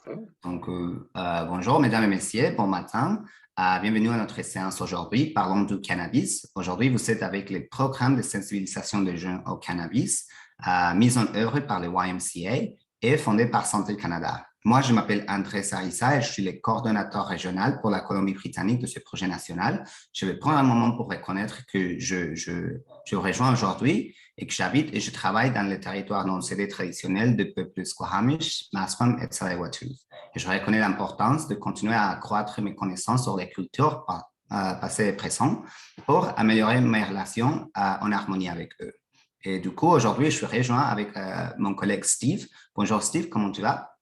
Parfait. Donc, bonjour, mesdames et messieurs, bon matin. Bienvenue à notre séance aujourd'hui. Parlons du cannabis. Aujourd'hui, vous êtes avec les programmes de sensibilisation des jeunes au cannabis, mis en œuvre par le YMCA et fondé par Santé Canada. Moi, je m'appelle André Sarissa et je suis le coordonnateur régional pour la Colombie-Britannique de ce projet national. Je vais prendre un moment pour reconnaître que je vous rejoins aujourd'hui et que j'habite et je travaille dans le territoire non cédé traditionnel des peuples Squamish, Musqueam et Tsleil-Waututh. Et je reconnais l'importance de continuer à accroître mes connaissances sur les cultures passées et présentes pour améliorer mes relations en harmonie avec eux. Et du coup, aujourd'hui, je suis rejoint avec mon collègue Steve. Bonjour Steve, comment tu vas?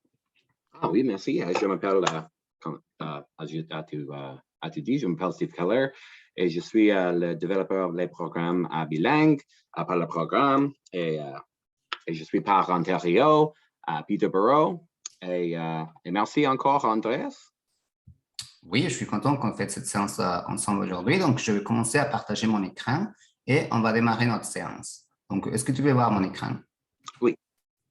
Ah oui, merci. Je m'appelle, tu dis, je m'appelle Steve Keller et je suis le développeur des programmes bilingues par le programme et je suis par Ontario, à Peterborough. Et merci encore, Andreas. Oui, je suis content qu'on fasse cette séance ensemble aujourd'hui. Donc, je vais commencer à partager mon écran et on va démarrer notre séance. Donc, est-ce que tu peux voir mon écran? Oui.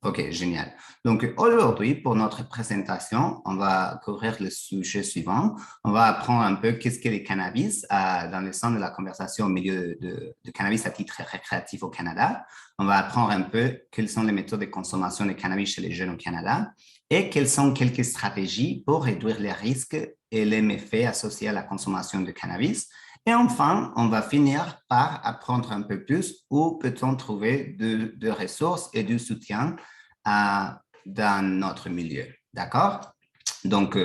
OK, génial. Donc, aujourd'hui, pour notre présentation, on va couvrir le sujet suivant. On va apprendre un peu qu'est-ce qu'est le cannabis dans le centre de la conversation au milieu de cannabis à titre récréatif au Canada. On va apprendre un peu quelles sont les méthodes de consommation de cannabis chez les jeunes au Canada et quelles sont quelques stratégies pour réduire les risques et les méfaits associés à la consommation de cannabis. Et enfin, on va finir par apprendre un peu plus où peut-on trouver de ressources et du soutien dans notre milieu. D'accord? Donc,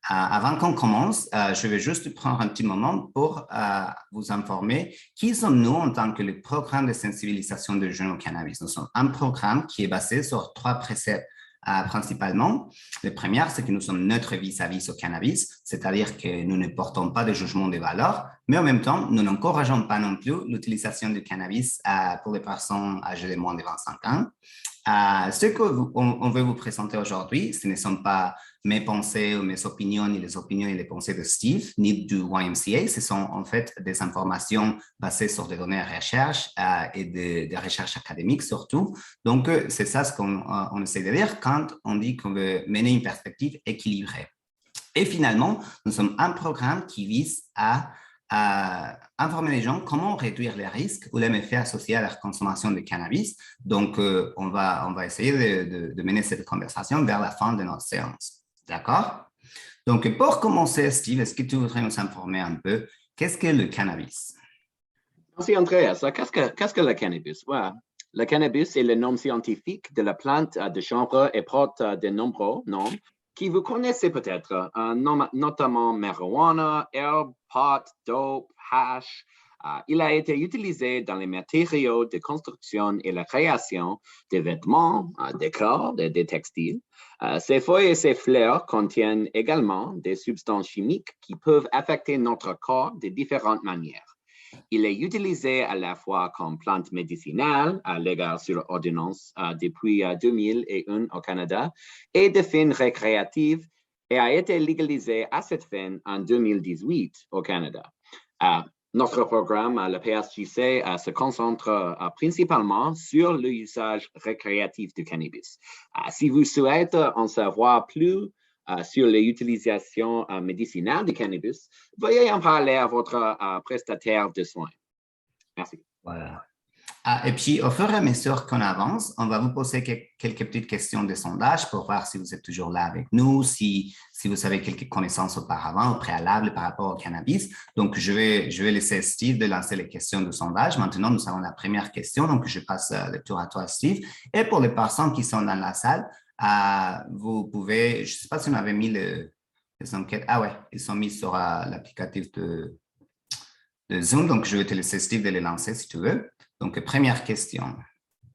avant qu'on commence, je vais juste prendre un petit moment pour vous informer qui sommes-nous en tant que le programme de sensibilisation des jeunes au cannabis. Nous sommes un programme qui est basé sur 3 préceptes principalement. Le premier, c'est que nous sommes neutres vis-à-vis au cannabis, c'est-à-dire que nous ne portons pas de jugement de valeur, mais en même temps, nous n'encourageons pas non plus l'utilisation du cannabis pour les personnes âgées de moins de 25 ans. Ce qu'on veut vous présenter aujourd'hui, ce ne sont pas mes pensées ou mes opinions, ni les opinions et les pensées de Steve, ni du YMCA. Ce sont en fait des informations basées sur des données de recherche et des recherches académiques surtout. Donc, c'est ça ce qu'on essaie de dire quand on dit qu'on veut mener une perspective équilibrée. Et finalement, nous sommes un programme qui vise à informer les gens comment réduire les risques ou les méfaits associés à la consommation de cannabis. Donc, on va essayer de mener cette conversation vers la fin de notre séance. D'accord? Donc, pour commencer, Steve, est-ce que tu voudrais nous informer un peu qu'est-ce que le cannabis? Merci, Andreas. Qu'est-ce que le cannabis? Ouais. Le cannabis est le nom scientifique de la plante de chanvre et porte de nombreux noms qui vous connaissez peut-être, notamment marijuana, herbe, pot, dope, hash. Il a été utilisé dans les matériaux de construction et la création des vêtements, des corps, des textiles. Ses feuilles et ses fleurs contiennent également des substances chimiques qui peuvent affecter notre corps de différentes manières. Il est utilisé à la fois comme plante médicinale, légale sur ordonnance depuis 2001 au Canada, et de fin récréative, et a été légalisé à cette fin en 2018 au Canada. Notre programme, le PSJC, se concentre principalement sur l'usage récréatif du cannabis. Si vous souhaitez en savoir plus sur l'utilisation médicinale du cannabis, veuillez en parler à votre prestataire de soins. Merci. Voilà. Et puis, au fur et à mesure qu'on avance, on va vous poser quelques petites questions de sondage pour voir si vous êtes toujours là avec nous, si vous avez quelques connaissances auparavant, au préalable par rapport au cannabis. Donc, je vais laisser Steve de lancer les questions de sondage. Maintenant, nous avons la première question. Donc, je passe le tour à toi, Steve. Et pour les personnes qui sont dans la salle, vous pouvez, je ne sais pas si on avait mis les enquêtes. Ah ouais, ils sont mis sur l'applicatif de Zoom. Donc, je vais te laisser, Steve, de les lancer si tu veux. Donc, première question.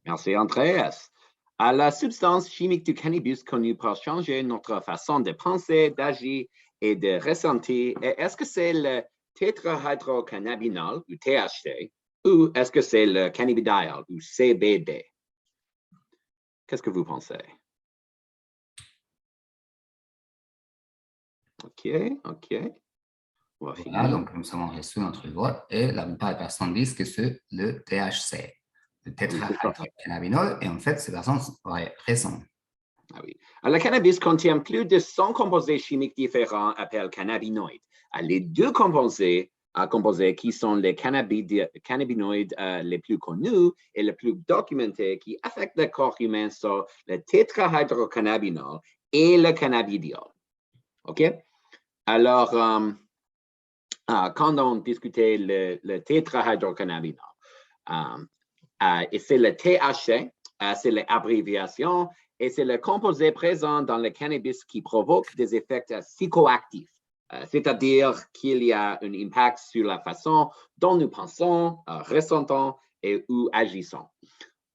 Merci, Andreas. La substance chimique du cannabis connue pour changer notre façon de penser, d'agir et de ressentir, est-ce que c'est le tétrahydrocannabinol ou THC ou est-ce que c'est le cannabidiol ou CBD? Qu'est-ce que vous pensez? OK. Voilà, donc nous avons reçu notre vote et la plupart des personnes disent que c'est le THC, le tétrahydrocannabinol, et en fait, ces personnes auraient raison. Ah oui. Le cannabis contient plus de 100 composés chimiques différents appelés cannabinoïdes. Les deux composés qui sont les cannabinoïdes les plus connus et les plus documentés qui affectent le corps humain sont le tétrahydrocannabinol et le cannabidiol. OK? Alors, quand on discutait le tétrahydrocannabinol, et c'est le THC, c'est l'abréviation, et c'est le composé présent dans le cannabis qui provoque des effets psychoactifs, c'est-à-dire qu'il y a un impact sur la façon dont nous pensons, ressentons et ou agissons.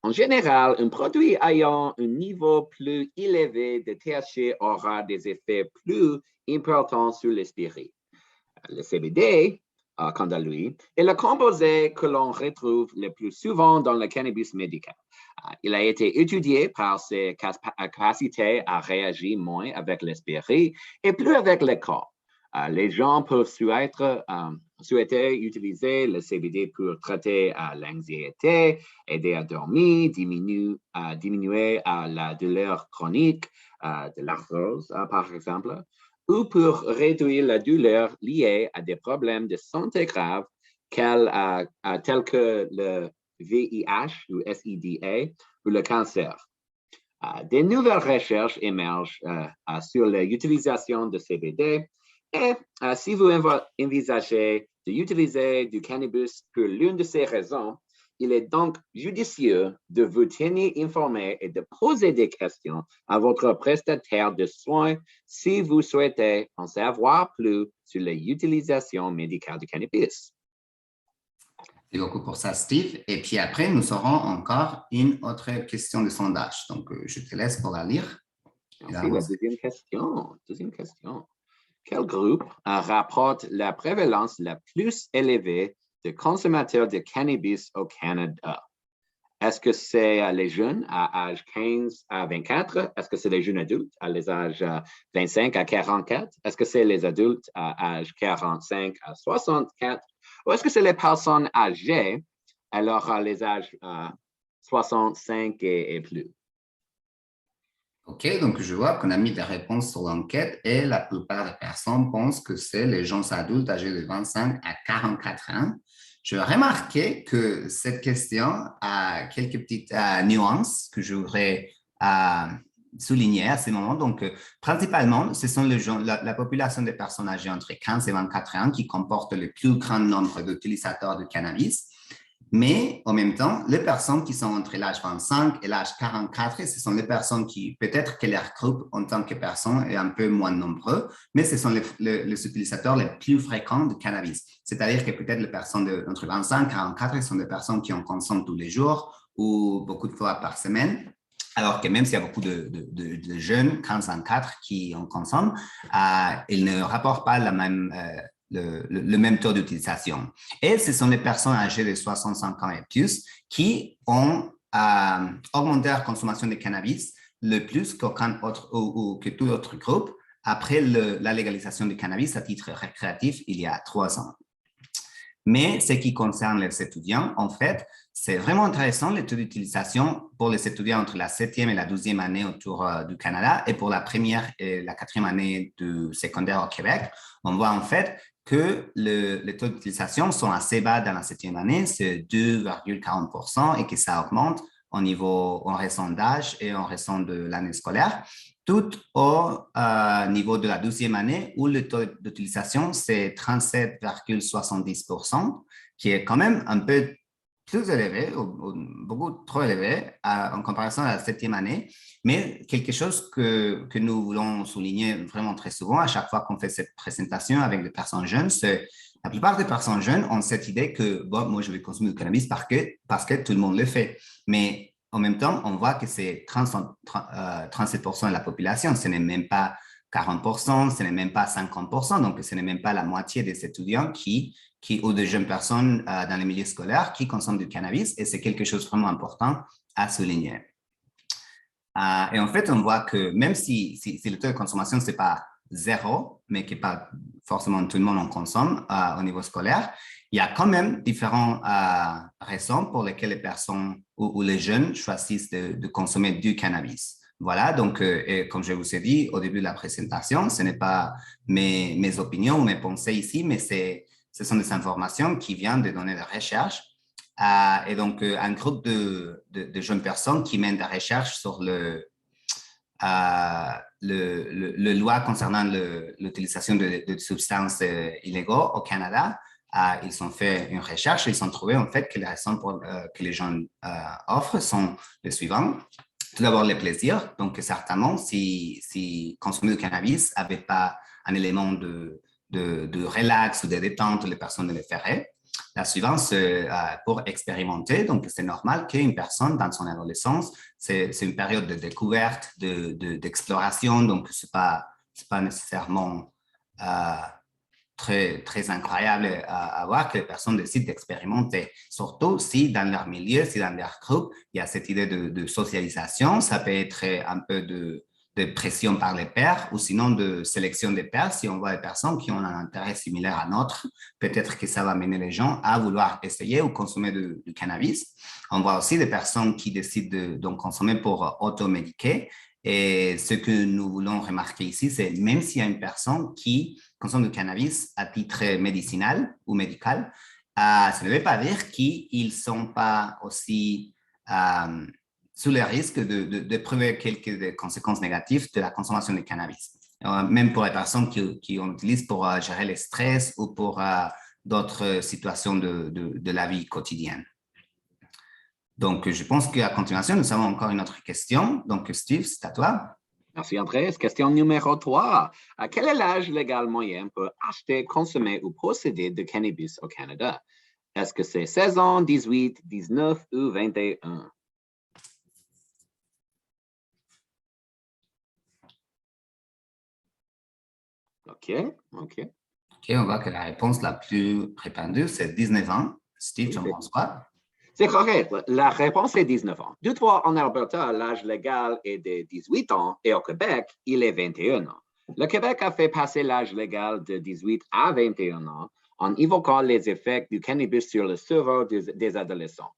En général, un produit ayant un niveau plus élevé de THC aura des effets plus importants sur l'esprit. Le CBD, quant à lui, est le composé que l'on retrouve le plus souvent dans le cannabis médical. Il a été étudié par ses capacités à réagir moins avec l'esprit et plus avec le corps. Les gens peuvent souhaiter utiliser le CBD pour traiter l'anxiété, aider à dormir, diminuer la douleur chronique de l'arthrose, par exemple, ou pour réduire la douleur liée à des problèmes de santé graves tels que le VIH ou SIDA ou le cancer. Des nouvelles recherches émergent sur l'utilisation de CBD et si vous envisagez d'utiliser du cannabis pour l'une de ces raisons, il est donc judicieux de vous tenir informé et de poser des questions à votre prestataire de soins si vous souhaitez en savoir plus sur l'utilisation médicale du cannabis. Merci beaucoup pour ça, Steve. Et puis après, nous aurons encore une autre question de sondage. Donc, je te laisse pour la lire. Merci. La deuxième question. Quel groupe rapporte la prévalence la plus élevée de consommateurs de cannabis au Canada? Est-ce que c'est les jeunes à âge 15 à 24? Est-ce que c'est les jeunes adultes à les âges 25 à 44? Est-ce que c'est les adultes à âge 45 à 64? Ou est-ce que c'est les personnes âgées, alors à les âges 65 et plus? OK, donc je vois qu'on a mis des réponses sur l'enquête et la plupart des personnes pensent que c'est les gens adultes âgés de 25 à 44 ans. Je remarqué que cette question a quelques petites nuances que je voudrais souligner à ce moment. Donc, principalement, ce sont les gens, la population des personnes âgées entre 15 et 24 ans qui comporte le plus grand nombre d'utilisateurs de cannabis. Mais en même temps, les personnes qui sont entre l'âge 25 et l'âge 44, ce sont les personnes qui, peut-être que leur groupe en tant que personne est un peu moins nombreux, mais ce sont les utilisateurs les plus fréquents de cannabis. C'est-à-dire que peut-être les personnes entre 25 et 44 sont des personnes qui en consomment tous les jours ou beaucoup de fois par semaine. Alors que même s'il y a beaucoup de jeunes 15-24 qui en consomment, ils ne rapportent pas la même le même taux d'utilisation. Et ce sont les personnes âgées de 65 ans et plus qui ont augmenté leur consommation de cannabis le plus qu'aucun autre ou que tout autre groupe après la légalisation du cannabis à titre récréatif il y a 3 ans. Mais ce qui concerne les étudiants, en fait, c'est vraiment intéressant le taux d'utilisation pour les étudiants entre la 7e et la 12e année autour du Canada et pour la première et la 4e année du secondaire au Québec. On voit en fait que les taux d'utilisation sont assez bas dans la 7e année, c'est 2,40% et que ça augmente en raison d'âge et en raison de l'année scolaire, tout au niveau de la 12e année où le taux d'utilisation c'est 37,70%, qui est quand même un peu plus élevé, ou beaucoup trop élevé en comparaison à la 7e année, mais quelque chose que nous voulons souligner vraiment très souvent à chaque fois qu'on fait cette présentation avec des personnes jeunes, c'est la plupart des personnes jeunes ont cette idée que bon, moi je vais consommer du cannabis parce que tout le monde le fait. Mais en même temps, on voit que c'est 37% de la population, ce n'est même pas 40%, ce n'est même pas 50%, donc ce n'est même pas la moitié des étudiants ou de jeunes personnes dans les milieux scolaires qui consomment du cannabis, et c'est quelque chose de vraiment important à souligner. Et en fait, on voit que même si le taux de consommation, ce n'est pas zéro, mais que pas forcément tout le monde en consomme au niveau scolaire, il y a quand même différentes raisons pour lesquelles les personnes ou les jeunes choisissent de consommer du cannabis. Voilà, donc, et comme je vous ai dit au début de la présentation, ce n'est pas mes opinions ou mes pensées ici, mais ce sont des informations qui viennent des données de recherche. Et donc, un groupe de jeunes personnes qui mènent des recherches sur le loi concernant l'utilisation de substances illégaux au Canada. Ils ont fait une recherche et ils ont trouvé en fait que les raisons que les gens offrent sont les suivantes. Tout d'abord, le plaisir. Donc, certainement, si consommer du cannabis n'avait pas un élément de relax ou de détente, les personnes ne le feraient. La suivante, c'est pour expérimenter. Donc, c'est normal qu'une personne, dans son adolescence, c'est une période de découverte, d'exploration. Donc, ce n'est pas nécessairement très incroyable à voir que les personnes décident d'expérimenter. Surtout si dans leur milieu, si dans leur groupe, il y a cette idée de socialisation. Ça peut être un peu de pression par les pairs ou sinon de sélection des pairs. Si on voit des personnes qui ont un intérêt similaire à notre, peut-être que ça va mener les gens à vouloir essayer ou consommer du cannabis. On voit aussi des personnes qui décident de consommer pour automédiquer. Et ce que nous voulons remarquer ici, c'est même s'il y a une personne qui consomme du cannabis à titre médicinal ou médical, ça ne veut pas dire qu'ils ne sont pas aussi sous le risque d'éprouver quelques conséquences négatives de la consommation de cannabis. Même pour les personnes qui utilisent pour gérer le stress ou pour d'autres situations de la vie quotidienne. Donc, je pense qu'à continuation, nous avons encore une autre question. Donc, Steve, c'est à toi. Merci, Andrés. Question numéro 3. Quel est l'âge légal moyen pour acheter, consommer ou posséder de cannabis au Canada? Est-ce que c'est 16 ans, 18, 19 ou 21? OK. On voit que la réponse la plus répandue, c'est 19 ans. Steve, tu en penses quoi? C'est correct. La réponse est 19 ans. Toutefois, en Alberta, l'âge légal est de 18 ans et au Québec, il est 21 ans. Le Québec a fait passer l'âge légal de 18 à 21 ans en évoquant les effets du cannabis sur le cerveau des adolescents.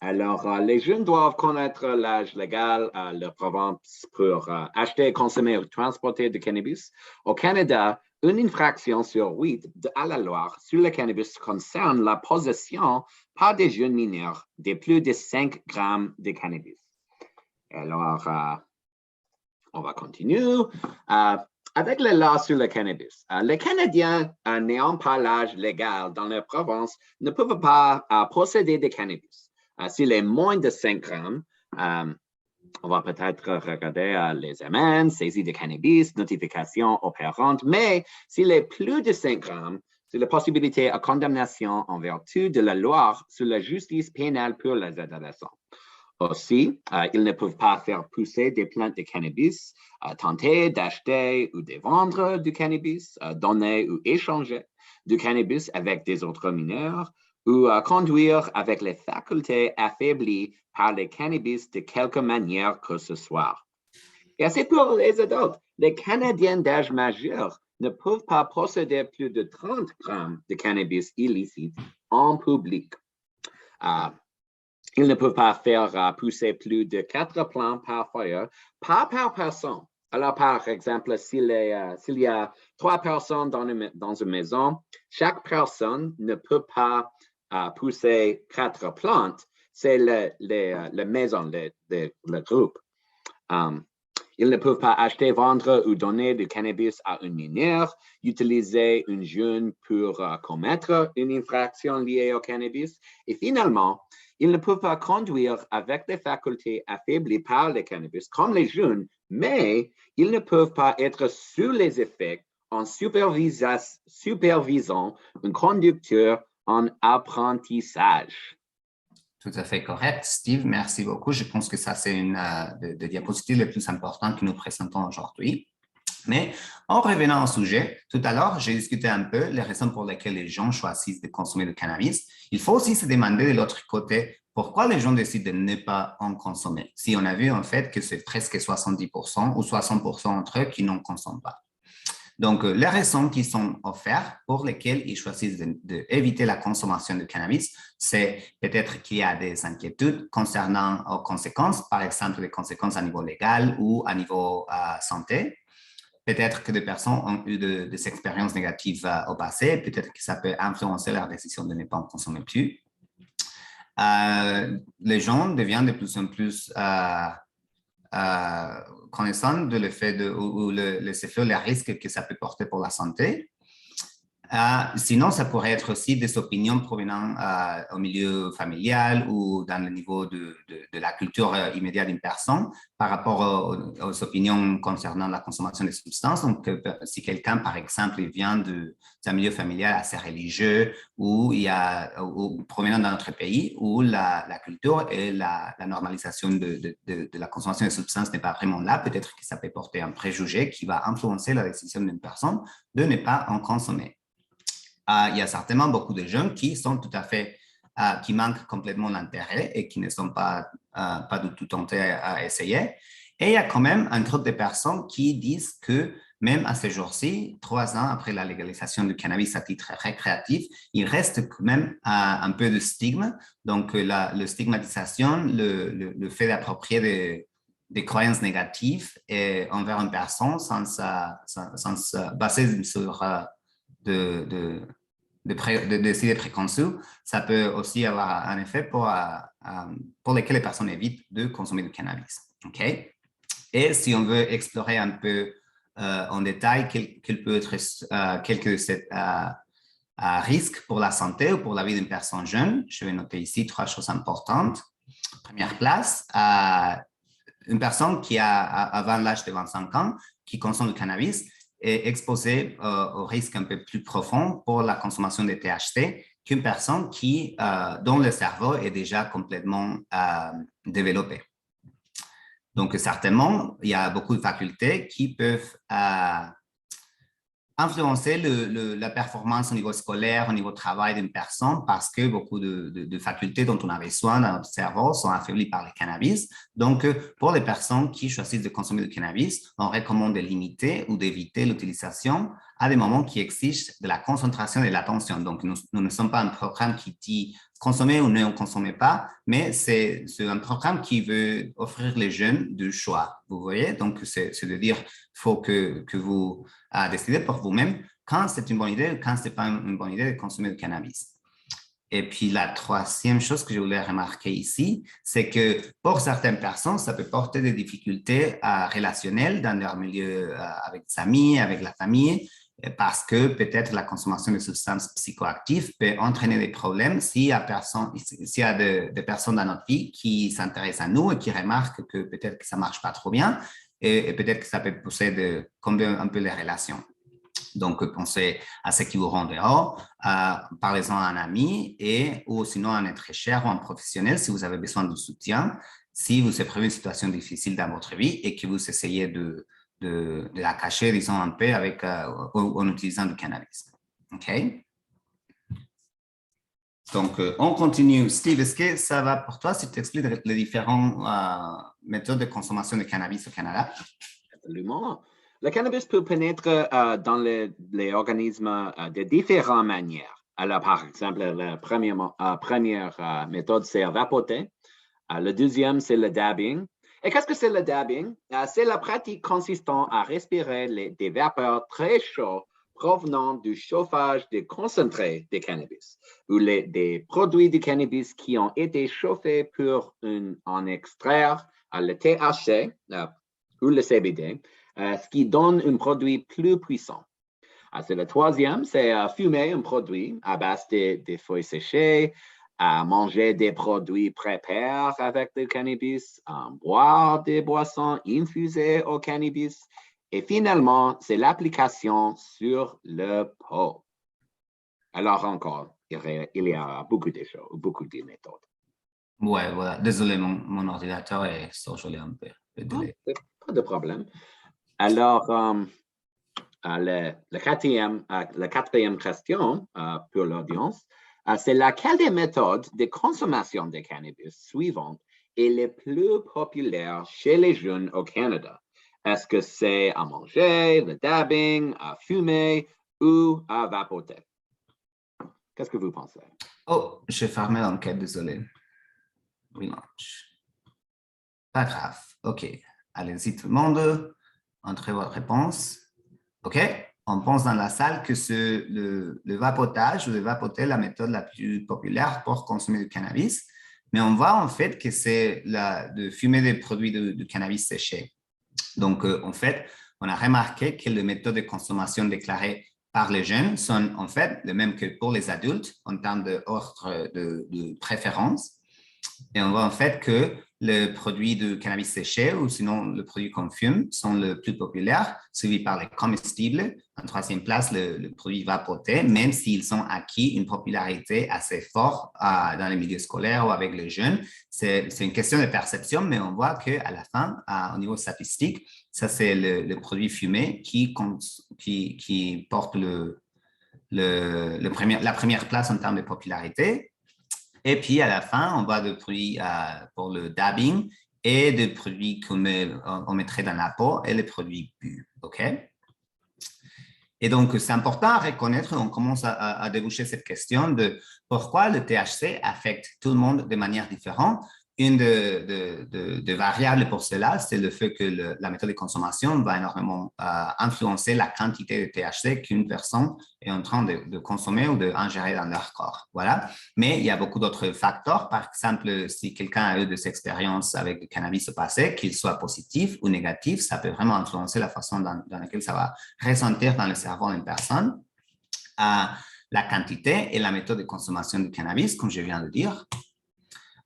Alors, les jeunes doivent connaître l'âge légal, leur province pour acheter, consommer ou transporter du cannabis. Au Canada, une infraction sur 8 à la loi sur le cannabis concerne la possession par des jeunes mineurs de plus de 5 grammes de cannabis. Alors, on va continuer. Avec la loi sur le cannabis, les Canadiens n'ayant pas l'âge légal dans leur province ne peuvent pas posséder de cannabis. S'il est moins de 5 grammes, on va peut-être regarder les amendes, saisie de cannabis, notification opérante, mais s'il est plus de 5 grammes, c'est la possibilité à condamnation en vertu de la loi sur la justice pénale pour les adolescents. Aussi, ils ne peuvent pas faire pousser des plantes de cannabis, tenter d'acheter ou de vendre du cannabis, donner ou échanger du cannabis avec des autres mineurs, ou conduire avec les facultés affaiblies par le cannabis de quelque manière que ce soit. Et c'est pour les adultes. Les Canadiens d'âge majeur ne peuvent pas posséder plus de 30 grammes de cannabis illicite en public. Ils ne peuvent pas faire pousser plus de 4 plants par foyer, pas par personne. Alors, par exemple, s'il y a 3 personnes dans une maison, chaque personne ne peut pas pousser 4 plantes. C'est la maison, le groupe. Ils ne peuvent pas acheter, vendre ou donner du cannabis à un mineur, utiliser un jeune pour commettre une infraction liée au cannabis. Et finalement, ils ne peuvent pas conduire avec des facultés affaiblies par le cannabis, comme les jeunes, mais ils ne peuvent pas être sous les effets en supervisant un conducteur en apprentissage. Tout à fait correct, Steve. Merci beaucoup. Je pense que ça, c'est une des diapositives les plus importantes que nous présentons aujourd'hui. Mais en revenant au sujet, tout à l'heure, j'ai discuté un peu les raisons pour lesquelles les gens choisissent de consommer du cannabis. Il faut aussi se demander de l'autre côté, pourquoi les gens décident de ne pas en consommer? Si on a vu en fait que c'est presque 70% ou 60% d'entre eux qui n'en consomment pas. Donc, les raisons qui sont offertes pour lesquelles ils choisissent d'éviter la consommation de cannabis, c'est peut-être qu'il y a des inquiétudes concernant aux conséquences, par exemple les conséquences à niveau légal ou à niveau santé. Peut-être que des personnes ont eu des expériences négatives au passé, peut-être que ça peut influencer leur décision de ne pas en consommer plus. Les gens deviennent de plus en plus connaissant de l'effet ou les effets, les risques que ça peut porter pour la santé. Sinon, ça pourrait être aussi des opinions provenant au milieu familial ou dans le niveau de la culture immédiate d'une personne par rapport aux opinions concernant la consommation de substances. Donc, si quelqu'un, par exemple, vient d'un milieu familial assez religieux ou provenant d'un autre pays où la culture et la normalisation de la consommation de substances n'est pas vraiment là, peut-être que ça peut porter un préjugé qui va influencer la décision d'une personne de ne pas en consommer. Il y a certainement beaucoup de jeunes qui sont tout à fait, qui manquent complètement l'intérêt et qui ne sont pas du tout tentés à essayer. Et il y a quand même un groupe de personnes qui disent que même à ce jour-ci, 3 ans après la légalisation du cannabis à titre récréatif, il reste quand même un peu de stigme. Donc, la stigmatisation, le fait d'approprier des croyances négatives envers une personne sans se baser sur des idées préconçues, ça peut aussi avoir un effet pour lesquels les personnes évitent de consommer du cannabis. Okay? Et si on veut explorer un peu en détail quel peut être quelques risques pour la santé ou pour la vie d'une personne jeune, je vais noter ici 3 choses importantes. Première place, une personne qui a avant l'âge de 25 ans, qui consomme du cannabis, est exposée au risque un peu plus profond pour la consommation de THC qu'une personne dont le cerveau est déjà complètement développé. Donc, certainement, il y a beaucoup de facultés qui peuvent influencer la performance au niveau scolaire, au niveau travail d'une personne, parce que beaucoup de facultés dont on a besoin dans notre cerveau sont affaiblies par le cannabis. Donc, pour les personnes qui choisissent de consommer du cannabis, on recommande de limiter ou d'éviter l'utilisation à des moments qui exigent de la concentration et de l'attention. Donc, nous ne sommes pas un programme qui dit consommer ou ne consommer pas, mais c'est un programme qui veut offrir les jeunes du choix. Vous voyez? Donc, c'est de dire, il faut que vous décidez pour vous-même quand c'est une bonne idée ou quand ce n'est pas une bonne idée de consommer du cannabis. Et puis, la troisième chose que je voulais remarquer ici, c'est que pour certaines personnes, ça peut porter des difficultés relationnelles dans leur milieu avec des amis, avec la famille, parce que peut-être la consommation de substances psychoactives peut entraîner des problèmes s'il y a des personnes dans notre vie qui s'intéressent à nous et qui remarquent que peut-être que ça ne marche pas trop bien et peut-être que ça peut pousser de combler un peu les relations. Donc, pensez à ce qui vous rend dehors, parlez-en à un ami ou sinon à un être cher ou un professionnel si vous avez besoin de soutien, si vous êtes prévu une situation difficile dans votre vie et que vous essayez de la cacher, disons, un peu en utilisant du cannabis. OK? Donc, on continue. Steve, est-ce que ça va pour toi si tu expliques les différentes méthodes de consommation de cannabis au Canada? Absolument. Le cannabis peut pénétrer dans les organismes de différentes manières. Alors, par exemple, la première méthode, c'est vapoter. Le deuxième, c'est le dabbing. Et qu'est-ce que c'est le dabbing? C'est la pratique consistant à respirer des vapeurs très chauds provenant du chauffage des concentrés de cannabis ou des produits de cannabis qui ont été chauffés pour en extraire le THC ou le CBD, ce qui donne un produit plus puissant. C'est le troisième, c'est fumer un produit à base des feuilles séchées, manger des produits préparés avec du cannabis, boire des boissons infusées au cannabis. Et finalement, c'est l'application sur le peau. Alors encore, il y a beaucoup de choses, beaucoup de méthodes. Ouais, voilà. Désolé, mon ordinateur est surgelé un peu. Pas de problème. Alors, la quatrième question pour l'audience, c'est laquelle des méthodes de consommation de cannabis suivantes est la plus populaire chez les jeunes au Canada? Est-ce que c'est à manger, le dabbing, à fumer ou à vapoter? Qu'est-ce que vous pensez? Oh, j'ai fermé l'enquête, désolé. Relaunch. Pas grave. OK. Allez-y tout le monde. Entrez votre réponse. OK. On pense dans la salle que le vapotage ou le vapoter, la méthode la plus populaire pour consommer du cannabis. Mais on voit en fait que c'est de fumer des produits de cannabis séchés. Donc, en fait, on a remarqué que les méthodes de consommation déclarées par les jeunes sont en fait les mêmes que pour les adultes en termes d'ordre de préférence. Et on voit en fait que les produits de cannabis séché ou sinon le produit qu'on fume sont les plus populaires, suivis par les comestibles. En troisième place, le produit vapoté, même s'ils ont acquis une popularité assez forte dans les milieux scolaires ou avec les jeunes. C'est une question de perception, mais on voit qu'à la fin, au niveau statistique, ça c'est le produit fumé qui porte la première place en termes de popularité. Et puis, à la fin, on voit des produits pour le dabbing et des produits qu'on mettrait dans la peau et les produits bu. OK? Et donc, c'est important à reconnaître, on commence à déboucher cette question de pourquoi le THC affecte tout le monde de manière différente. Une des variables pour cela, c'est le fait que la méthode de consommation va énormément influencer la quantité de THC qu'une personne est en train de consommer ou d'ingérer dans leur corps. Voilà. Mais il y a beaucoup d'autres facteurs. Par exemple, si quelqu'un a eu des expériences avec le cannabis au passé, qu'il soit positif ou négatif, ça peut vraiment influencer la façon dans laquelle ça va ressentir dans le cerveau d'une personne. La quantité et la méthode de consommation du cannabis, comme je viens de dire.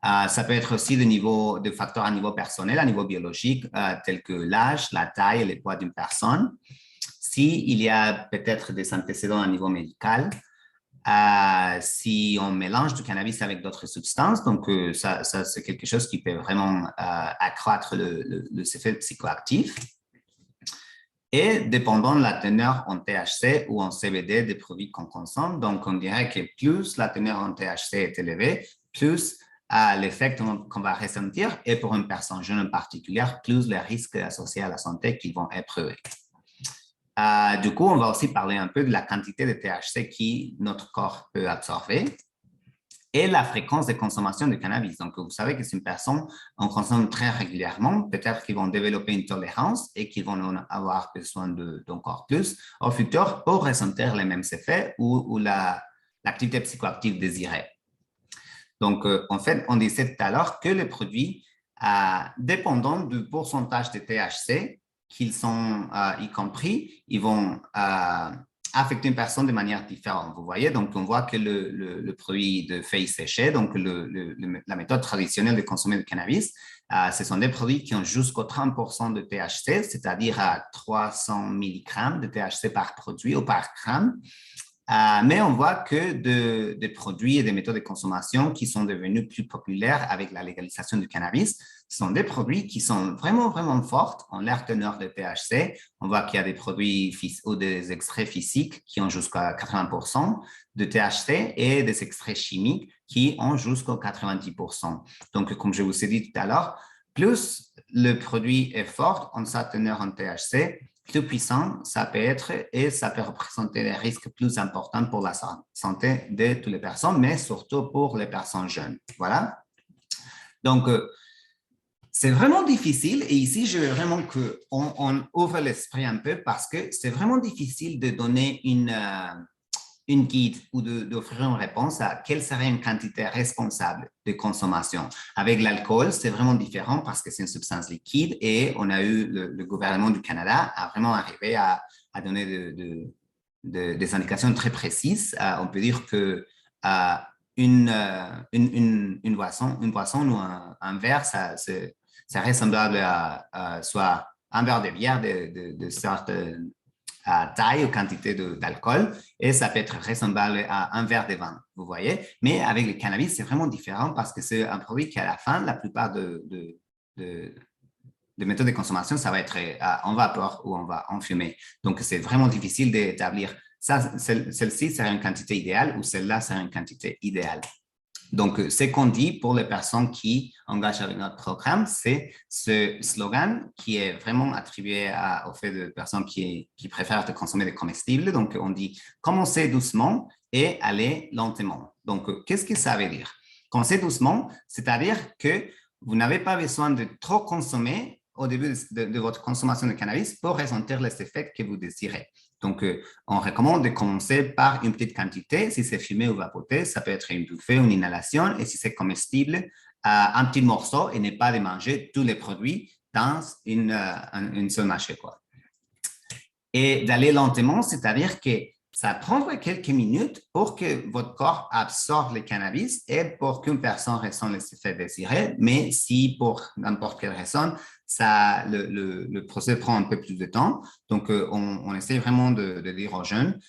Ça peut être aussi de facteurs à niveau personnel, à niveau biologique, tels que l'âge, la taille et le poids d'une personne. S'il y a peut-être des antécédents à niveau médical, si on mélange du cannabis avec d'autres substances, donc ça c'est quelque chose qui peut vraiment accroître les effets psychoactifs. Et dépendant de la teneur en THC ou en CBD des produits qu'on consomme, donc on dirait que plus la teneur en THC est élevée, plus l'effet qu'on va ressentir, et pour une personne jeune en particulier, plus les risques associés à la santé qui vont éprouver. Du coup, on va aussi parler un peu de la quantité de THC que notre corps peut absorber et la fréquence de consommation de cannabis. Donc, vous savez que si une personne en consomme très régulièrement, peut-être qu'ils vont développer une tolérance et qu'ils vont en avoir besoin d'encore plus au futur pour ressentir les mêmes effets ou l'activité psychoactive désirée. Donc, en fait, on disait tout à l'heure que les produits, dépendant du pourcentage de THC qu'ils sont y compris, ils vont affecter une personne de manière différente. Vous voyez, donc on voit que le produit de feuilles séchées, donc la méthode traditionnelle de consommer du cannabis, ce sont des produits qui ont jusqu'au 30% de THC, c'est-à-dire à 300 mg de THC par produit ou par gramme. Mais on voit que des produits et des méthodes de consommation qui sont devenus plus populaires avec la légalisation du cannabis, ce sont des produits qui sont vraiment, vraiment forts en leur teneur de THC. On voit qu'il y a des produits ou des extraits physiques qui ont jusqu'à 80% de THC et des extraits chimiques qui ont jusqu'à 90%. Donc, comme je vous ai dit tout à l'heure, plus le produit est fort en sa teneur en THC, plus puissant ça peut être et ça peut représenter des risques plus importants pour la santé de toutes les personnes, mais surtout pour les personnes jeunes. Voilà. Donc, c'est vraiment difficile et ici, je veux vraiment qu'on ouvre l'esprit un peu parce que c'est vraiment difficile de donner une guide ou d'offrir une réponse à quelle serait une quantité responsable de consommation. Avec l'alcool, c'est vraiment différent parce que c'est une substance liquide et on a eu le gouvernement du Canada a vraiment arrivé à donner des indications très précises. On peut dire que une boisson ou un verre, ça ressemble à soit un verre de bière de sorte taille ou quantité d'alcool et ça peut être ressemblable à un verre de vin, vous voyez. Mais avec le cannabis, c'est vraiment différent parce que c'est un produit qui, à la fin, la plupart de méthodes de consommation, ça va être en vapeur ou on va en fumée. Donc, c'est vraiment difficile d'établir ça. Celle-ci serait une quantité idéale ou celle-là serait une quantité idéale. Donc, ce qu'on dit pour les personnes qui engagent avec notre programme, c'est ce slogan qui est vraiment attribué au fait de personnes qui préfèrent de consommer des comestibles. Donc, on dit commencez doucement et allez lentement. Donc, qu'est-ce que ça veut dire? Commencez doucement, c'est-à-dire que vous n'avez pas besoin de trop consommer au début de votre consommation de cannabis pour ressentir les effets que vous désirez. Donc, on recommande de commencer par une petite quantité. Si c'est fumé ou vapoté, ça peut être une bouffée ou une inhalation. Et si c'est comestible, un petit morceau et ne pas de manger tous les produits dans une seule mâchée, quoi. Et d'aller lentement, c'est-à-dire que ça prendrait quelques minutes pour que votre corps absorbe le cannabis et pour qu'une personne ressente les effets désirés. Mais si pour n'importe quelle raison, le procès prend un peu plus de temps, donc on essaie vraiment de dire aux jeunes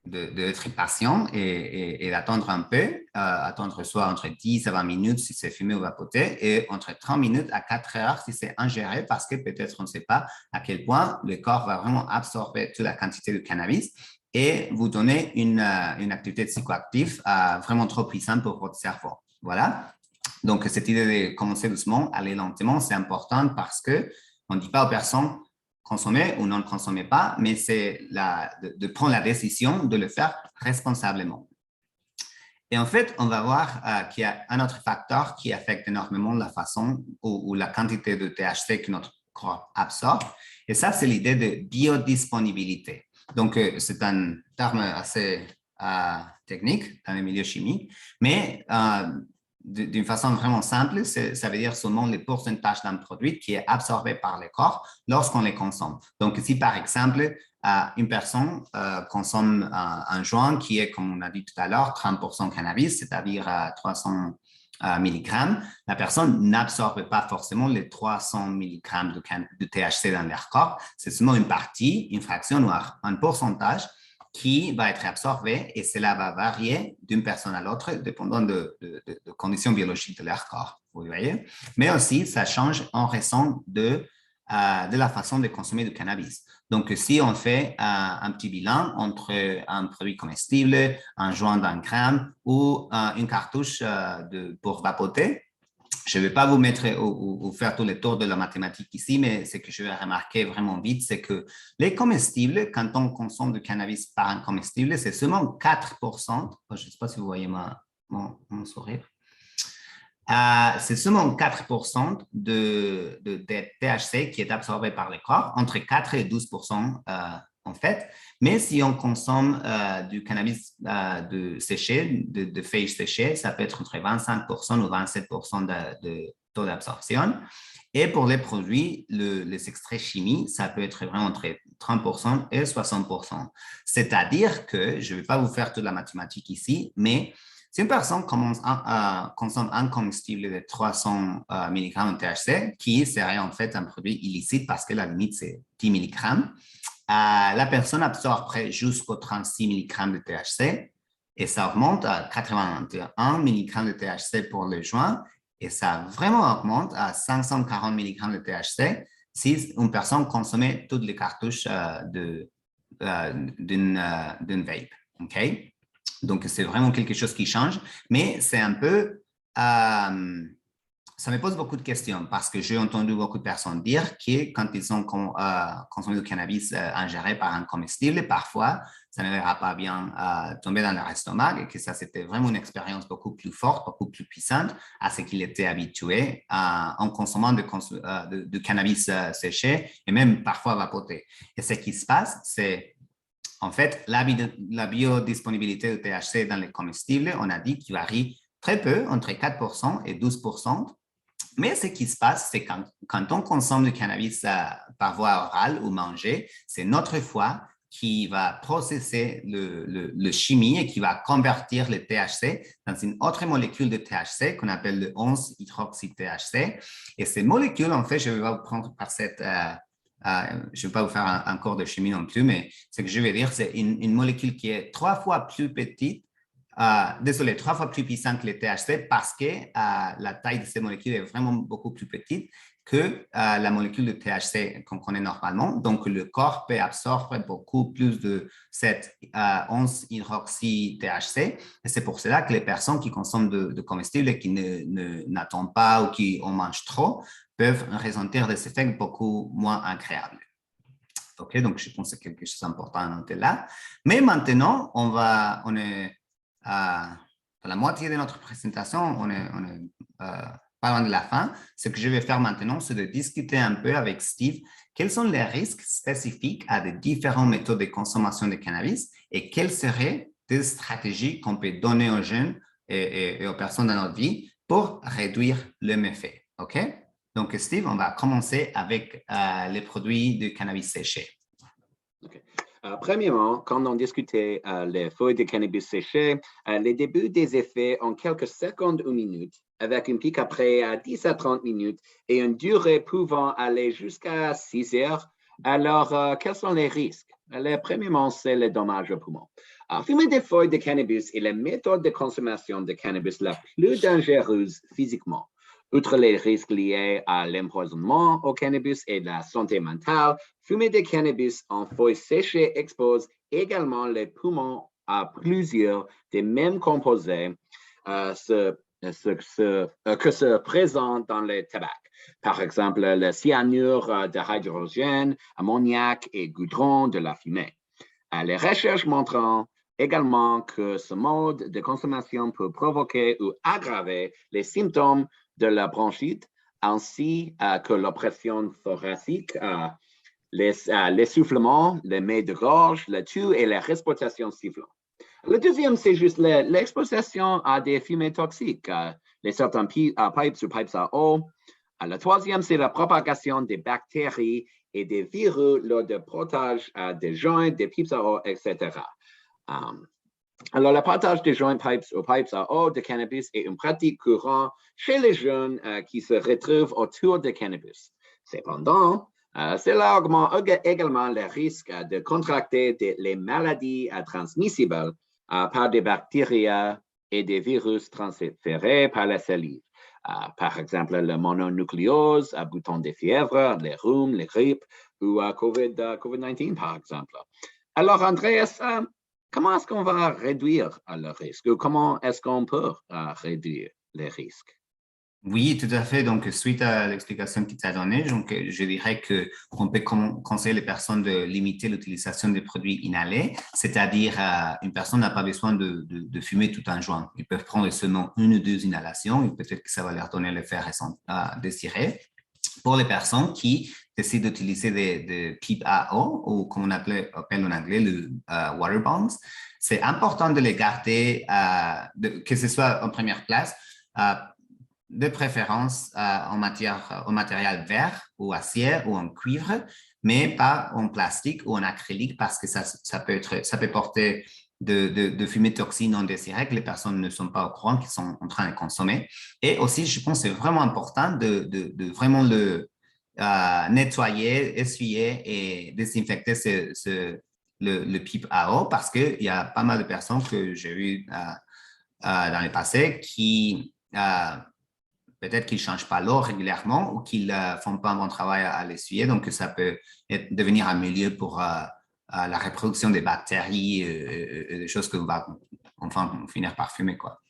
d'être patient et d'attendre un peu, attendre soit entre 10 à 20 minutes si c'est fumé ou vapoté et entre 30 minutes à 4 heures si c'est ingéré parce que peut-être on ne sait pas à quel point le corps va vraiment absorber toute la quantité de cannabis et vous donner une activité psychoactive vraiment trop puissante pour votre cerveau. Voilà. Donc, cette idée de commencer doucement, aller lentement, c'est important parce qu'on ne dit pas aux personnes consommer ou non consommer pas, mais c'est de prendre la décision de le faire responsablement. Et en fait, on va voir qu'il y a un autre facteur qui affecte énormément la façon ou la quantité de THC que notre corps absorbe. Et ça, c'est l'idée de biodisponibilité. Donc, c'est un terme assez technique dans le milieu chimique, mais d'une façon vraiment simple, ça veut dire seulement le pourcentage d'un produit qui est absorbé par le corps lorsqu'on les consomme. Donc, si par exemple, une personne consomme un joint qui est, comme on a dit tout à l'heure, 30% cannabis, c'est-à-dire 300 mg, la personne n'absorbe pas forcément les 300 mg de THC dans leur corps. C'est seulement une partie, une fraction ou un pourcentage qui va être absorbé et cela va varier d'une personne à l'autre dépendant de conditions biologiques de leur corps, vous voyez. Mais aussi, ça change en raison de la façon de consommer du cannabis. Donc, si on fait un petit bilan entre un produit comestible, un joint d'un gramme ou une cartouche pour vapoter, je ne vais pas vous mettre ou faire tous les tours de la mathématique ici, mais ce que je vais remarquer vraiment vite, c'est que les comestibles, quand on consomme du cannabis par un comestible, c'est seulement 4%. Je ne sais pas si vous voyez mon sourire. C'est seulement 4% de THC qui est absorbé par le corps, entre 4 et 12% en fait. Mais si on consomme du cannabis séché, de feuilles séchées, ça peut être entre 25% ou 27% de taux d'absorption. Et pour les produits, les extraits chimiques, ça peut être vraiment entre 30% et 60%. C'est-à-dire que, je ne vais pas vous faire toute la mathématique ici, mais si une personne consomme un comestible de 300 mg de THC, qui serait en fait un produit illicite parce que la limite, c'est 10 mg, la personne absorberait jusqu'aux 36 mg de THC et ça augmente à 81 mg de THC pour le joint et ça vraiment augmente à 540 mg de THC si une personne consommait toutes les cartouches d'une vape. OK? Donc, c'est vraiment quelque chose qui change, mais c'est un peu, ça me pose beaucoup de questions parce que j'ai entendu beaucoup de personnes dire que quand ils ont consommé du cannabis ingéré par un comestible, parfois, ça ne leur a pas bien tombé dans leur estomac et que ça, c'était vraiment une expérience beaucoup plus forte, beaucoup plus puissante à ce qu'ils étaient habitués en consommant de cannabis séché et même parfois vapoté. Et ce qui se passe, c'est en fait, la biodisponibilité de THC dans les comestibles, on a dit qu'il varie très peu, entre 4% et 12%. Mais ce qui se passe, c'est quand on consomme du cannabis par voie orale ou manger, c'est notre foie qui va processer le chimie et qui va convertir le THC dans une autre molécule de THC qu'on appelle le 11-hydroxy-THC. Et ces molécules, en fait, je vais vous prendre par cette... je ne vais pas vous faire un cours de chimie non plus, mais ce que je vais dire, c'est une molécule qui est 3 fois plus petite, 3 fois plus puissante que le THC parce que la taille de ces molécules est vraiment beaucoup plus petite que la molécule de THC qu'on connaît normalement. Donc, le corps peut absorber beaucoup plus de cette 11-hydroxy-THC. Et c'est pour cela que les personnes qui consomment de comestibles et qui n'attendent pas ou qui en mangent trop peuvent ressentir des effets beaucoup moins agréables. OK, donc je pense que c'est quelque chose d'important à noter là. Mais maintenant, on est à la moitié de notre présentation, on est pas loin de la fin. Ce que je vais faire maintenant, c'est de discuter un peu avec Steve quels sont les risques spécifiques à des différentes méthodes de consommation de cannabis et quelles seraient des stratégies qu'on peut donner aux jeunes et aux personnes dans notre vie pour réduire le méfait. OK? Donc, Steve, on va commencer avec les produits de cannabis séché. Okay. Premièrement, quand on discutait les feuilles de cannabis séchées, les débuts des effets en quelques secondes ou minutes, avec une pic après 10 à 30 minutes et une durée pouvant aller jusqu'à 6 heures. Alors, quels sont les risques? Premièrement, c'est les dommages aux poumons. Fumer des feuilles de cannabis est la méthode de consommation de cannabis la plus dangereuse physiquement. Outre les risques liés à l'empoisonnement au cannabis et la santé mentale, fumer de cannabis en feuilles séchées expose également les poumons à plusieurs des mêmes composés que se présentent dans le tabac. Par exemple, le cyanure de hydrogène, ammoniac et goudron de la fumée. Les recherches montrent également que ce mode de consommation peut provoquer ou aggraver les symptômes de la bronchite, ainsi que l'oppression thoracique, l'essoufflement, les maux de gorge, le toux et la respiration sifflante. Le deuxième, c'est juste l'exposition à des fumées toxiques, les certains pipes ou pipes à eau. Le troisième, c'est la propagation des bactéries et des virus lors de partage des joints, des pipes à eau, etc. Alors, le partage des joints pipes ou pipes à eau de cannabis est une pratique courante chez les jeunes qui se retrouvent autour de cannabis. Cependant, cela augmente également le risque de contracter les maladies transmissibles par des bactéries et des virus transférés par la salive. Par exemple, le mononucléose, bouton de fièvre, les rhumes, les grippes ou COVID-19, par exemple. Alors, Andreas, comment est-ce qu'on va réduire le risque ou comment est-ce qu'on peut réduire les risques? Oui, tout à fait. Donc, suite à l'explication qu'il t'a donnée, donc, je dirais qu'on peut conseiller les personnes de limiter l'utilisation des produits inhalés, c'est-à-dire une personne n'a pas besoin de fumer tout un joint. Ils peuvent prendre seulement une ou deux inhalations et peut-être que ça va leur donner l'effet désiré. Pour les personnes qui décident d'utiliser des pipes à eau, ou comme on appelle en anglais le water bombs, c'est important de les garder, que ce soit en première place, de préférence en matériel vert ou acier ou en cuivre, mais pas en plastique ou en acrylique parce que ça peut porter de fumée toxique non désirée que les personnes ne sont pas au courant qu'ils sont en train de consommer. Et aussi, je pense que c'est vraiment important de vraiment le nettoyer, essuyer et désinfecter le pipe à eau parce qu'il y a pas mal de personnes que j'ai vues dans le passé qui peut-être qu'ils ne changent pas l'eau régulièrement ou qu'ils ne font pas un bon travail à l'essuyer. Donc, ça peut devenir un milieu pour la reproduction des bactéries et des choses que va enfin finir par fumer, quoi.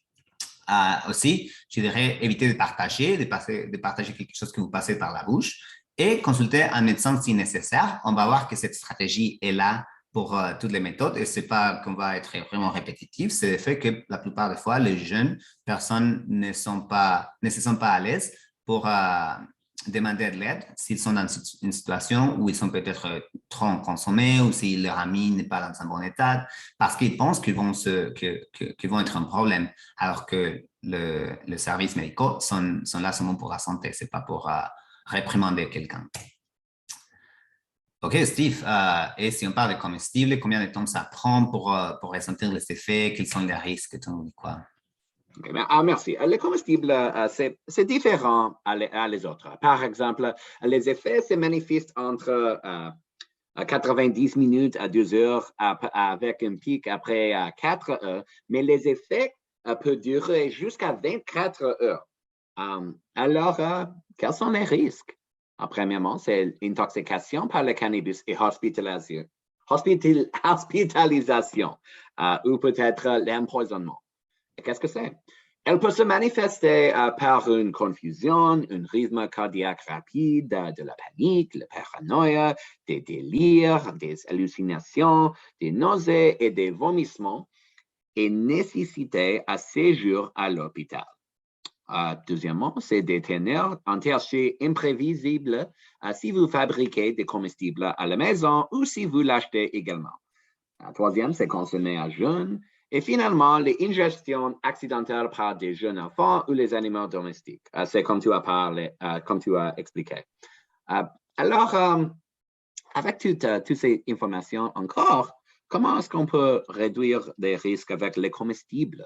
Aussi, je dirais éviter de partager quelque chose que vous passez par la bouche et consulter un médecin si nécessaire. On va voir que cette stratégie est là pour toutes les méthodes et ce n'est pas qu'on va être vraiment répétitif, c'est le fait que la plupart des fois, les jeunes personnes ne se sentent pas à l'aise pour demander de l'aide s'ils sont dans une situation où ils sont peut-être trop consommés ou si leur ami n'est pas dans un bon état parce qu'ils pensent qu'ils vont être un problème alors que le service médical sont là seulement pour la santé, ce n'est pas pour réprimander quelqu'un. OK, Steve, et si on parle de comestibles, combien de temps ça prend pour ressentir les effets? Quels sont les risques? Tu nous dis quoi? Okay, merci. Les comestibles, c'est différent à les autres. Par exemple, les effets se manifestent entre 90 minutes à 2 heures avec un pic après 4 heures, mais les effets peuvent durer jusqu'à 24 heures. Alors, quels sont les risques? Premièrement, c'est l'intoxication par le cannabis et hospitalisation ou peut-être l'empoisonnement. Qu'est-ce que c'est? Elle peut se manifester par une confusion, un rythme cardiaque rapide, de la panique, la paranoïa, des délires, des hallucinations, des nausées et des vomissements et nécessiter un séjour à l'hôpital. Deuxièmement, c'est des teneurs en THC imprévisibles si vous fabriquez des comestibles à la maison ou si vous l'achetez également. Troisième, c'est consommé à jeûne. Et finalement, les ingestions accidentelles par des jeunes enfants ou les animaux domestiques. C'est comme tu as parlé, comme tu as expliqué. Alors, avec toutes ces informations encore, comment est-ce qu'on peut réduire les risques avec les comestibles?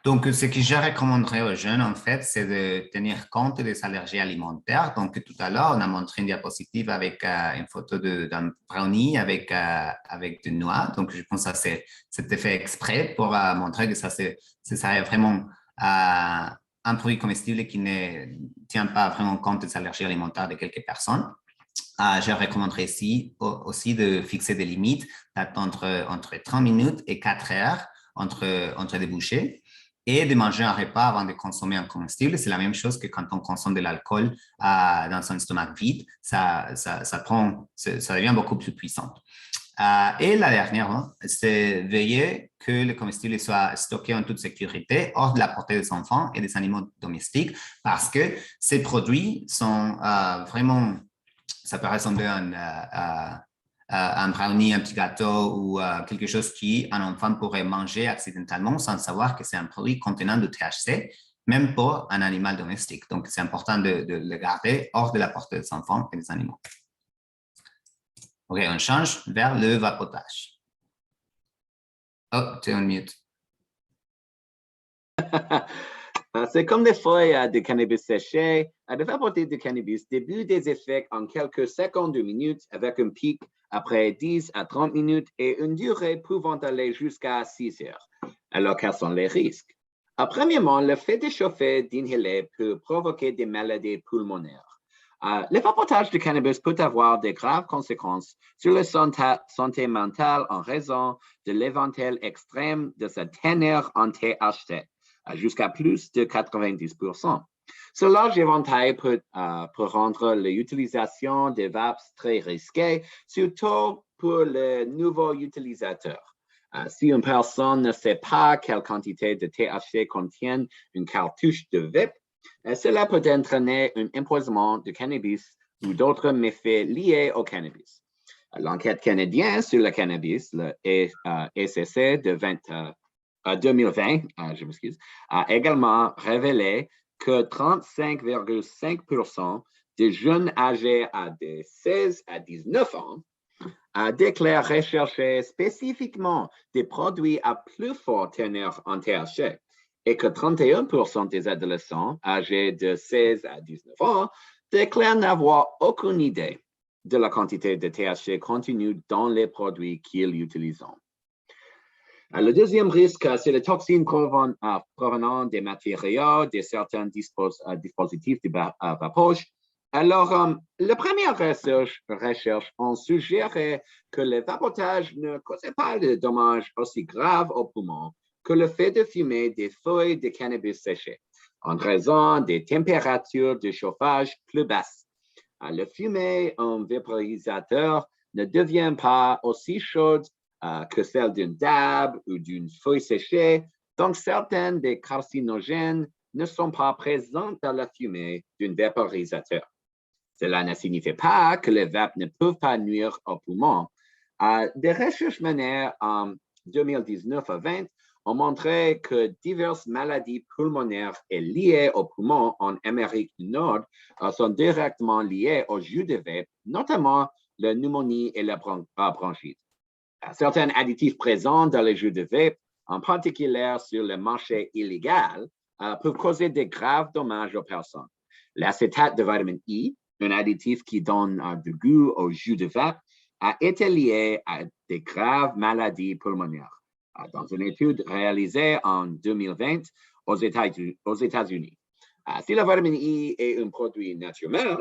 Donc, ce que je recommanderais aux jeunes, en fait, c'est de tenir compte des allergies alimentaires. Donc, tout à l'heure, on a montré une diapositive avec une photo d'un brownie avec de noix. Donc, je pense que c'était fait exprès pour montrer que ça est vraiment un produit comestible qui ne tient pas vraiment compte des allergies alimentaires de quelques personnes. Je recommanderais ici aussi de fixer des limites d'attendre entre 30 minutes et 4 heures entre des bouchées et de manger un repas avant de consommer un comestible. C'est la même chose que quand on consomme de l'alcool dans son estomac vide, ça devient beaucoup plus puissant. Et la dernière, c'est veiller que le comestible soit stocké en toute sécurité, hors de la portée des enfants et des animaux domestiques, parce que ces produits sont vraiment, ça peut ressembler à un brownie, un petit gâteau ou quelque chose qu'un enfant pourrait manger accidentellement sans savoir que c'est un produit contenant du THC, même pour un animal domestique. Donc, c'est important de le garder hors de la portée des enfants et des animaux. OK, on change vers le vapotage. Oh, tu es en mute. C'est comme des feuilles de cannabis séchées. De vapoter du cannabis débute des effets en quelques secondes ou minutes avec un pic après 10 à 30 minutes et une durée pouvant aller jusqu'à 6 heures. Alors, quels sont les risques? Premièrement, le fait de chauffer, d'inhaler peut provoquer des maladies pulmonaires. Le vapotage de cannabis peut avoir de graves conséquences sur la santé mentale en raison de l'éventail extrême de sa teneur en THC, jusqu'à plus de 90%. Ce large éventail peut rendre l'utilisation des vapes très risquée, surtout pour les nouveaux utilisateurs. Si une personne ne sait pas quelle quantité de THC contient une cartouche de vape, cela peut entraîner un empoisonnement de cannabis ou d'autres méfaits liés au cannabis. L'enquête canadienne sur le cannabis, le ECC de 2020, a également révélé que 35,5% des jeunes âgés de 16 à 19 ans déclarent rechercher spécifiquement des produits à plus forte teneur en THC et que 31% des adolescents âgés de 16 à 19 ans déclarent n'avoir aucune idée de la quantité de THC contenue dans les produits qu'ils utilisent. Le deuxième risque, c'est les toxines provenant des matériaux de certains dispositifs de vapage. Alors, la première recherche ont suggéré que le vapotage ne causait pas de dommages aussi graves aux poumons que le fait de fumer des feuilles de cannabis séchées, en raison des températures de chauffage plus basses. Le fumer en vaporisateur ne devient pas aussi chaude que celle d'une dab ou d'une feuille séchée, donc certaines des carcinogènes ne sont pas présentes dans la fumée d'un vaporisateur. Cela ne signifie pas que les vapes ne peuvent pas nuire aux poumons. Des recherches menées en 2019 à 20 ont montré que diverses maladies pulmonaires liées aux poumons en Amérique du Nord sont directement liées au jus de vape, notamment la pneumonie et la bronchite. Certains additifs présents dans les jus de vape, en particulier sur le marché illégal, peuvent causer de graves dommages aux personnes. L'acétate de vitamine E, un additif qui donne du goût au jus de vape, a été lié à de graves maladies pulmonaires, dans une étude réalisée en 2020 aux États-Unis. Si la vitamine I est un produit naturel,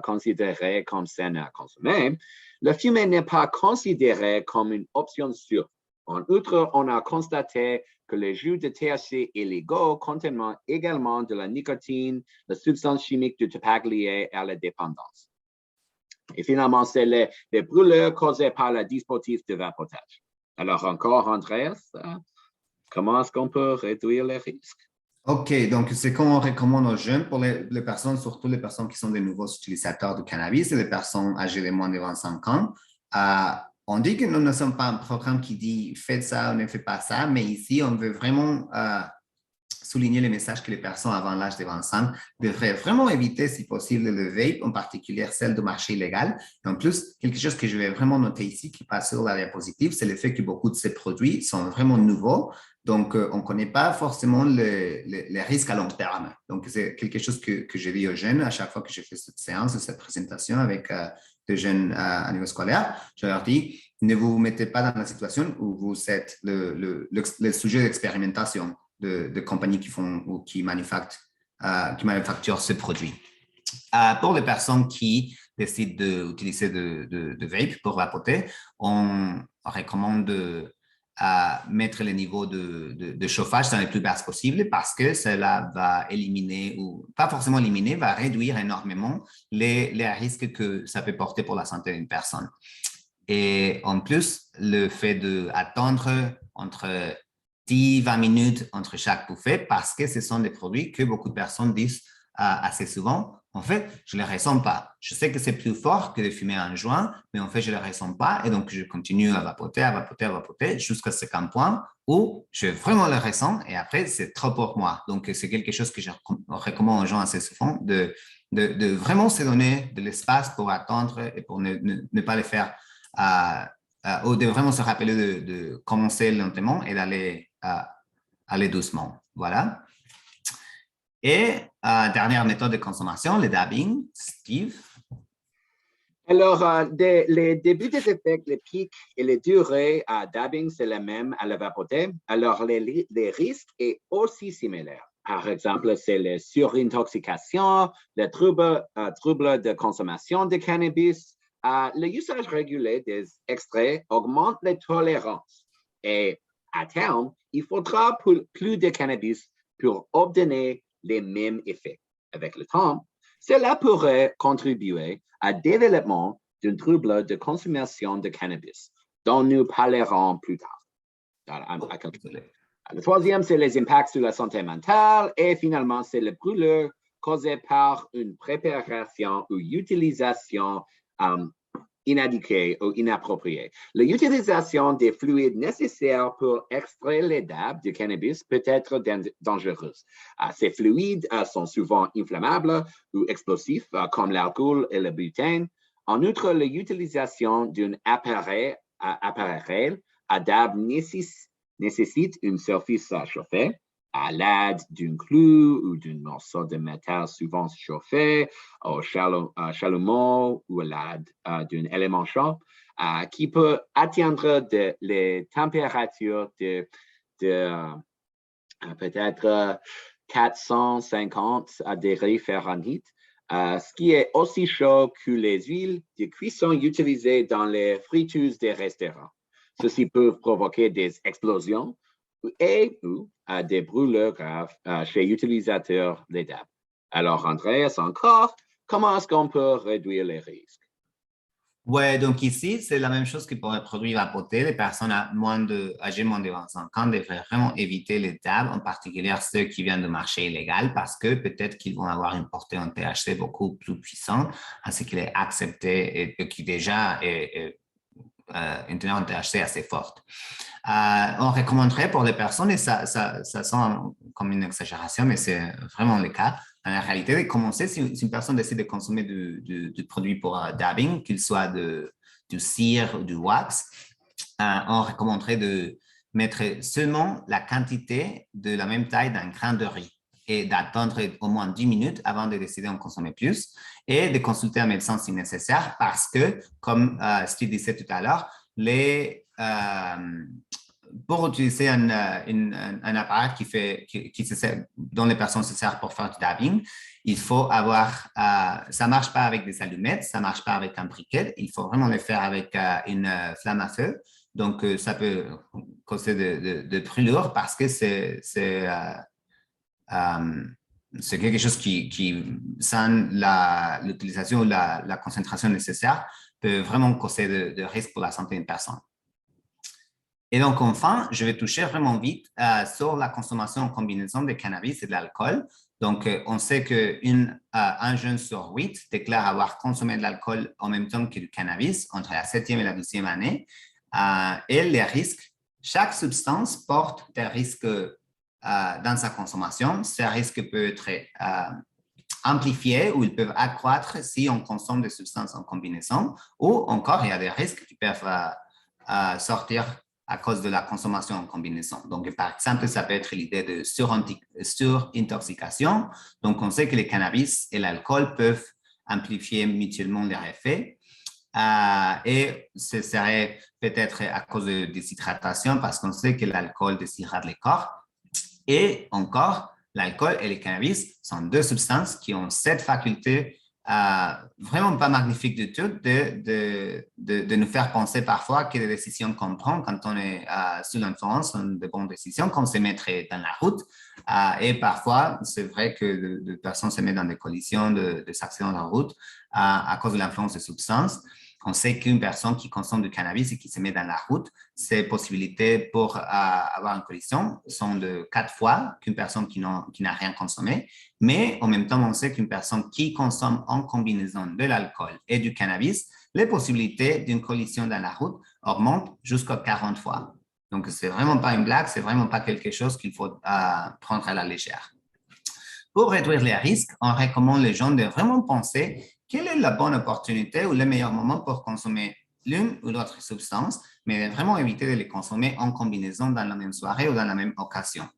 considéré comme sain à consommer, le fumet n'est pas considéré comme une option sûre. En outre, on a constaté que les jus de THC illégaux contiennent également de la nicotine, la substance chimique du tabac liée à la dépendance. Et finalement, c'est les brûlures causées par le dispositif de vapotage. Alors encore, Andreas, comment est-ce qu'on peut réduire les risques? OK, donc c'est comme on recommande aux jeunes, pour les personnes, surtout les personnes qui sont des nouveaux utilisateurs de cannabis et les personnes âgées de moins de 25 ans. On dit que nous ne sommes pas un programme qui dit faites ça ou ne faites pas ça, mais ici, on veut vraiment souligner le message que les personnes avant l'âge de 25 devraient vraiment éviter, si possible, le vape, en particulier celle de marché illégal. Et en plus, quelque chose que je vais vraiment noter ici, qui passe sur la diapositive, c'est le fait que beaucoup de ces produits sont vraiment nouveaux. Donc, on ne connaît pas forcément les risques à long terme. Donc, c'est quelque chose que je dis aux jeunes à chaque fois que je fais cette séance, cette présentation avec des jeunes à niveau scolaire. Je leur dis, ne vous mettez pas dans la situation où vous êtes le sujet d'expérimentation de compagnies qui font ou qui manufacturent ce produit. Pour les personnes qui décident d'utiliser de vape pour vapoter, on recommande de mettre le niveau de chauffage dans les plus basses possibles parce que cela va éliminer, ou pas forcément éliminer, va réduire énormément les risques que ça peut porter pour la santé d'une personne. Et en plus, le fait d'attendre entre 10-20 minutes entre chaque bouffée parce que ce sont des produits que beaucoup de personnes disent assez souvent. En fait, je ne les ressens pas. Je sais que c'est plus fort que de fumer un joint, mais en fait, je ne les ressens pas et donc je continue à vapoter jusqu'à ce qu'un point où je vraiment le ressens et après, c'est trop pour moi. Donc, c'est quelque chose que je recommande aux gens assez souvent de vraiment se donner de l'espace pour attendre et pour ne pas le faire ou de vraiment se rappeler de commencer lentement et d'aller aller doucement. Voilà. Et dernière méthode de consommation, le dabbing. Steve? Alors, les débuts des effets, les pics et les durées à dabbing, c'est le même à la vapoter. Alors, les risques sont aussi similaires. Par exemple, c'est la surintoxication, les troubles de consommation de cannabis. Le usage régulier des extraits augmente les tolérances. Et à terme, il faudra plus de cannabis pour obtenir les mêmes effets. Avec le temps, cela pourrait contribuer au développement d'un trouble de consommation de cannabis, dont nous parlerons plus tard. Le troisième, c'est les impacts sur la santé mentale et finalement, c'est le brûlure causé par une préparation ou utilisation inadiquée ou inappropriée. L'utilisation des fluides nécessaires pour extraire les dabs du cannabis peut être dangereuse. Ces fluides sont souvent inflammables ou explosifs, comme l'alcool et le butane. En outre, l'utilisation d'un appareil à dab nécessite une surface chauffée à l'aide d'un clou ou d'un morceau de métal souvent chauffé au chalumeau ou à l'aide d'un élément chaud qui peut atteindre les températures de peut-être 450 degrés Fahrenheit, ce qui est aussi chaud que les huiles de cuisson utilisées dans les friteuses des restaurants. Ceci peut provoquer des explosions ou des brûlures graves chez l'utilisateur des dabs. Alors, Andreas, encore, comment est-ce qu'on peut réduire les risques? Ouais, donc ici, c'est la même chose que pour les produits vapotés. Les personnes âgées moins de 25 ans devraient vraiment éviter les dabs, en particulier ceux qui viennent de marché illégal, parce que peut-être qu'ils vont avoir une portée en THC beaucoup plus puissante, ainsi qu'il est accepté et qui déjà est une teneur en THC assez forte. On recommanderait pour les personnes, et ça sent comme une exagération, mais c'est vraiment le cas, dans la réalité, de commencer, si une personne décide de consommer du produit pour dabbing, qu'il soit du cire ou du wax, on recommanderait de mettre seulement la quantité de la même taille d'un grain de riz et d'attendre au moins 10 minutes avant de décider d'en consommer plus et de consulter un médecin si nécessaire parce que, comme Steve disait tout à l'heure, pour utiliser un appareil dont les personnes se servent pour faire du dabbing, il faut avoir, ça ne marche pas avec des allumettes, ça ne marche pas avec un briquet, il faut vraiment le faire avec une flamme à feu. Donc, ça peut causer de brûlures parce que c'est quelque chose qui sans l'utilisation ou la concentration nécessaire, peut vraiment causer de risques pour la santé d'une personne. Et donc, enfin, je vais toucher vraiment vite sur la consommation en combinaison de cannabis et de l'alcool. Donc, on sait qu'un jeune sur 8 déclare avoir consommé de l'alcool en même temps que du cannabis entre la 7e et la 12e année. Et les risques, chaque substance porte des risques dans sa consommation. Ces risques peuvent être amplifiés ou ils peuvent accroître si on consomme des substances en combinaison, ou encore il y a des risques qui peuvent sortir à cause de la consommation en combinaison. Donc, par exemple, ça peut être l'idée de surintoxication. Donc, on sait que le cannabis et l'alcool peuvent amplifier mutuellement leurs effets. Et ce serait peut-être à cause de déshydratation parce qu'on sait que l'alcool déshydrate le corps. Et encore, l'alcool et le cannabis sont deux substances qui ont cette faculté vraiment pas magnifique du tout de nous faire penser parfois que les décisions qu'on prend quand on est sous l'influence sont de bonnes décisions, comme se mettre dans la route. Et parfois, c'est vrai que des personnes se mettent dans des collisions, des accidents de la route à cause de l'influence des substances. On sait qu'une personne qui consomme du cannabis et qui se met dans la route, ses possibilités pour avoir une collision sont de 4 fois qu'une personne qui n'a rien consommé. Mais en même temps, on sait qu'une personne qui consomme en combinaison de l'alcool et du cannabis, les possibilités d'une collision dans la route augmentent jusqu'à 40 fois. Donc, ce n'est vraiment pas une blague, ce n'est vraiment pas quelque chose qu'il faut prendre à la légère. Pour réduire les risques, on recommande les gens de vraiment penser quelle est la bonne opportunité ou le meilleur moment pour consommer l'une ou l'autre substance, mais vraiment éviter de les consommer en combinaison dans la même soirée ou dans la même occasion.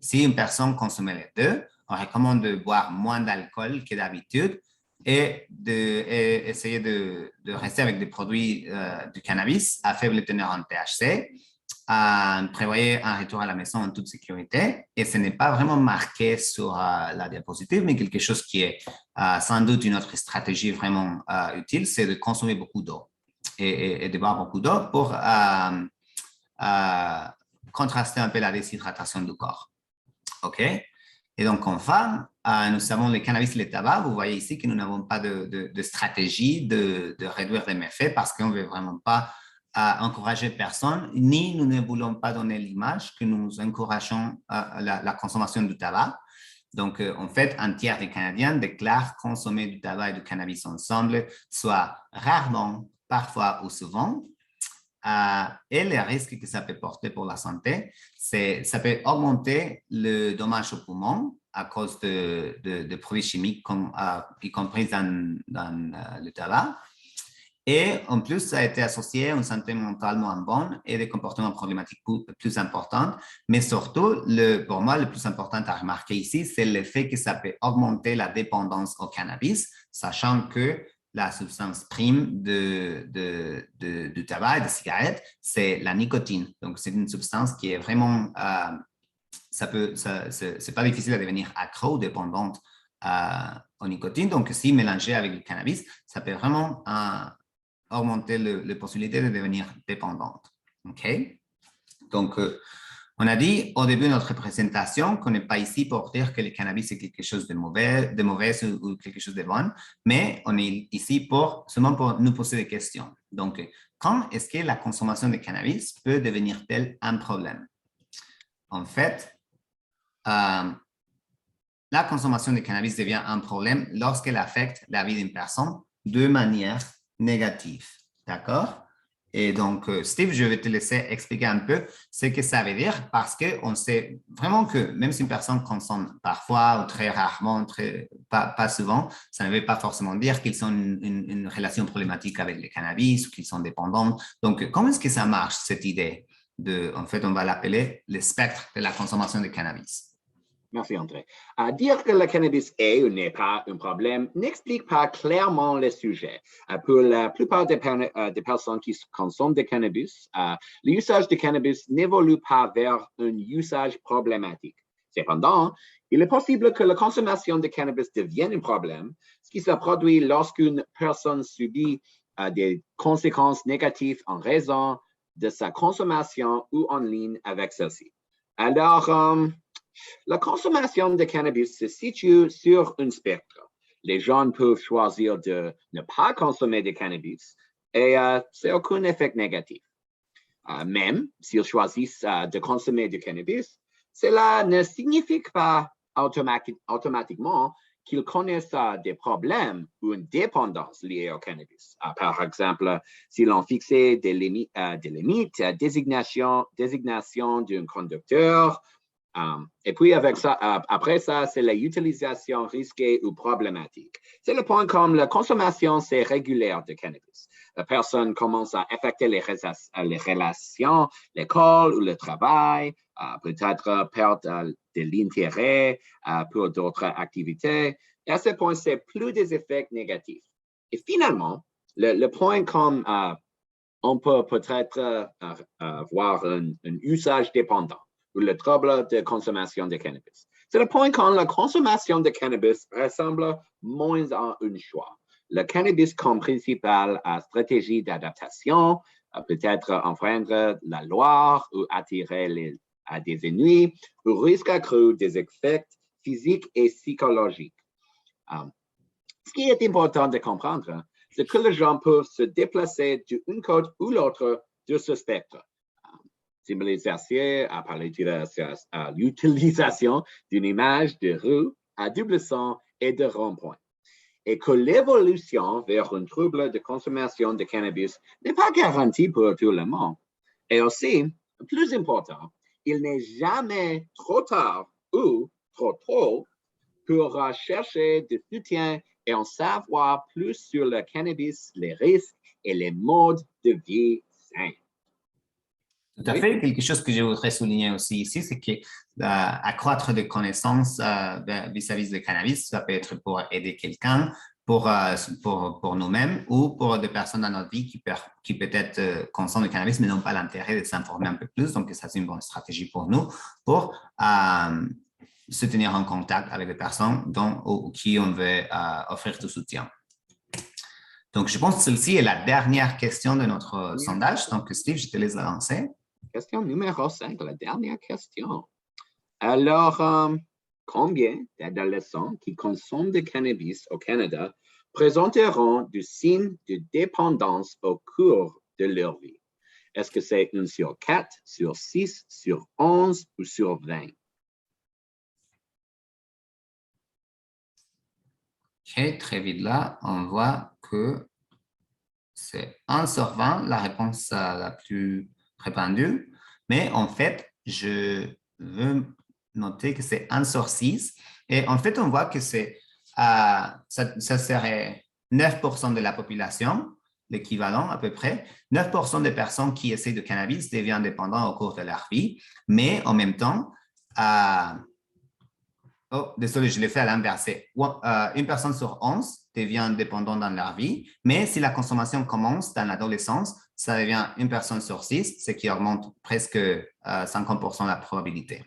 Si une personne consomme les deux, on recommande de boire moins d'alcool que d'habitude et d'essayer de rester avec des produits du cannabis à faible teneur en THC. Prévoyez un retour à la maison en toute sécurité et ce n'est pas vraiment marqué sur la diapositive, mais quelque chose qui est sans doute une autre stratégie vraiment utile, c'est de consommer beaucoup d'eau et de boire beaucoup d'eau pour contraster un peu la déshydratation du corps. OK? Et donc, enfin, nous avons le cannabis et le tabac. Vous voyez ici que nous n'avons pas de stratégie de réduire les méfaits parce qu'on ne veut vraiment pas encourager personne, ni nous ne voulons pas donner l'image que nous encourageons la consommation du tabac. Donc, en fait, un tiers des Canadiens déclarent consommer du tabac et du cannabis ensemble, soit rarement, parfois ou souvent. Et les risques que ça peut porter pour la santé, ça peut augmenter le dommage aux poumons à cause de produits chimiques, y compris dans le tabac. Et en plus, ça a été associé à une santé mentale moins bonne et des comportements problématiques plus importants. Mais surtout, pour moi, le plus important à remarquer ici, c'est le fait que ça peut augmenter la dépendance au cannabis, sachant que la substance prime du tabac et des cigarettes, c'est la nicotine. Donc, c'est une substance qui est vraiment, c'est pas difficile à devenir accro ou dépendante au nicotine. Donc, si mélangé avec le cannabis, ça peut vraiment augmenter la possibilité de devenir dépendante. OK? Donc, on a dit au début de notre présentation qu'on n'est pas ici pour dire que le cannabis est quelque chose de mauvais ou quelque chose de bon, mais on est ici seulement pour nous poser des questions. Donc, quand est-ce que la consommation de cannabis peut devenir-t-elle un problème? En fait, la consommation de cannabis devient un problème lorsqu'elle affecte la vie d'une personne de manière négative. D'accord? Et donc, Steve, je vais te laisser expliquer un peu ce que ça veut dire parce qu'on sait vraiment que même si une personne consomme parfois ou très rarement, pas souvent, ça ne veut pas forcément dire qu'ils ont une relation problématique avec le cannabis ou qu'ils sont dépendants. Donc, comment est-ce que ça marche, cette idée en fait, on va l'appeler le spectre de la consommation de cannabis? Merci, André. Dire que le cannabis est ou n'est pas un problème n'explique pas clairement le sujet. Pour la plupart des personnes qui consomment du cannabis, l'usage du cannabis n'évolue pas vers un usage problématique. Cependant, il est possible que la consommation de cannabis devienne un problème, ce qui se produit lorsqu'une personne subit des conséquences négatives en raison de sa consommation ou en ligne avec celle-ci. Alors, la consommation de cannabis se situe sur un spectre. Les gens peuvent choisir de ne pas consommer de cannabis et c'est aucun effet négatif. Même s'ils choisissent de consommer du cannabis, cela ne signifie pas automatiquement qu'ils connaissent des problèmes ou une dépendance liée au cannabis. Par exemple, s'ils ont fixé des limites, désignation d'un conducteur, et puis après ça, c'est l'utilisation risquée ou problématique. C'est le point comme la consommation, c'est régulière de cannabis. La personne commence à affecter les relations, l'école ou le travail, peut-être perdre de l'intérêt pour d'autres activités. Et à ce point, c'est plus des effets négatifs. Et finalement, le point comme on peut peut-être voir un usage dépendant ou le trouble de consommation de cannabis. C'est le point quand la consommation de cannabis ressemble moins à un choix. Le cannabis comme principale stratégie d'adaptation, peut-être enfreindre la loi ou attirer des ennuis, ou risque accru des effets physiques et psychologiques. Ce qui est important de comprendre, c'est que les gens peuvent se déplacer d'un côté ou l'autre de ce spectre. Symbolisé par l'utilisation d'une image de rue à double sens et de rond-point. Et que l'évolution vers un trouble de consommation de cannabis n'est pas garantie pour tout le monde. Et aussi, plus important, il n'est jamais trop tard ou trop tôt pour chercher du soutien et en savoir plus sur le cannabis, les risques et les modes de vie sains. Tout à fait. Quelque chose que je voudrais souligner aussi ici, c'est que accroître des connaissances vis-à-vis du cannabis, ça peut être pour aider quelqu'un, pour nous-mêmes ou pour des personnes dans notre vie qui peut-être consomment du cannabis mais n'ont pas l'intérêt de s'informer un peu plus. Donc, ça, c'est une bonne stratégie pour nous pour se tenir en contact avec des personnes qui on veut offrir du soutien. Donc, je pense que celle-ci est la dernière question de notre sondage. Donc, Steve, je te laisse la lancer. Question numéro 5, la dernière question. Alors, combien d'adolescents qui consomment du cannabis au Canada présenteront des signes de dépendance au cours de leur vie? Est-ce que c'est 1 sur 4, sur 6, sur 11 ou sur 20? OK, très vite là, on voit que c'est 1 sur 20, la réponse la plus répandue. Mais en fait, je veux noter que c'est 1 sur 6. Et en fait, on voit que ça serait 9% de la population, l'équivalent à peu près. 9% des personnes qui essaient de cannabis deviennent dépendants au cours de leur vie. Mais en même temps, désolé, je l'ai fait à l'inverse. Une personne sur 11 devient dépendante dans leur vie, mais si la consommation commence dans l'adolescence, ça devient une personne sur 6, ce qui augmente presque 50% la probabilité.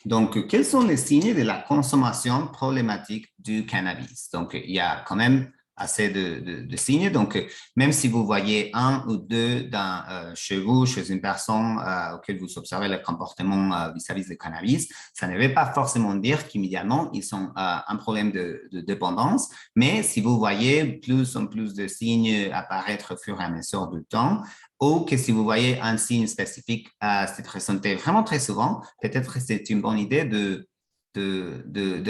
Donc, quels sont les signes de la consommation problématique du cannabis? Donc, il y a quand même assez de signes. Donc, même si vous voyez 1 ou 2 chez vous, chez une personne auquel vous observez le comportement vis-à-vis du cannabis, ça ne veut pas forcément dire qu'immédiatement, ils sont un problème de dépendance. Mais si vous voyez plus en plus de signes apparaître au fur et à mesure du temps, ou que si vous voyez un signe spécifique se présenter vraiment très souvent, peut-être que c'est une bonne idée de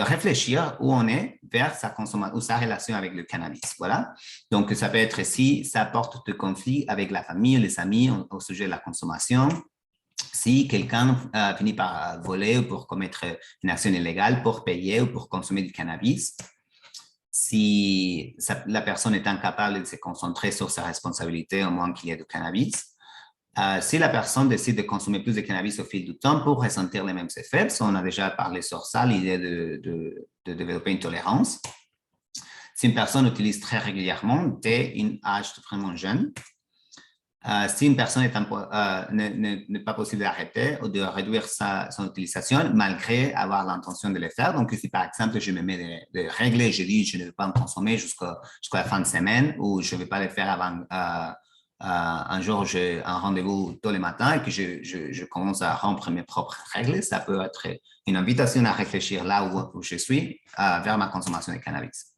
réfléchir où on est vers sa consommation ou sa relation avec le cannabis. Voilà. Donc, ça peut être si ça apporte de conflits avec la famille, les amis au sujet de la consommation. Si quelqu'un finit par voler ou pour commettre une action illégale pour payer ou pour consommer du cannabis. Si la personne est incapable de se concentrer sur sa responsabilité au moment qu'il y a du cannabis. Si la personne décide de consommer plus de cannabis au fil du temps pour ressentir les mêmes effets, on a déjà parlé sur ça, l'idée de développer une tolérance. Si une personne utilise très régulièrement dès un âge vraiment jeune, si une personne n'est pas possible d'arrêter ou de réduire son utilisation malgré avoir l'intention de le faire. Donc, si par exemple, je me mets des règles et je dis je ne vais pas en consommer jusqu'à la fin de semaine ou je ne vais pas le faire avant un jour, j'ai un rendez-vous tôt le matin et que je commence à rompre mes propres règles, ça peut être une invitation à réfléchir là où je suis vers ma consommation de cannabis.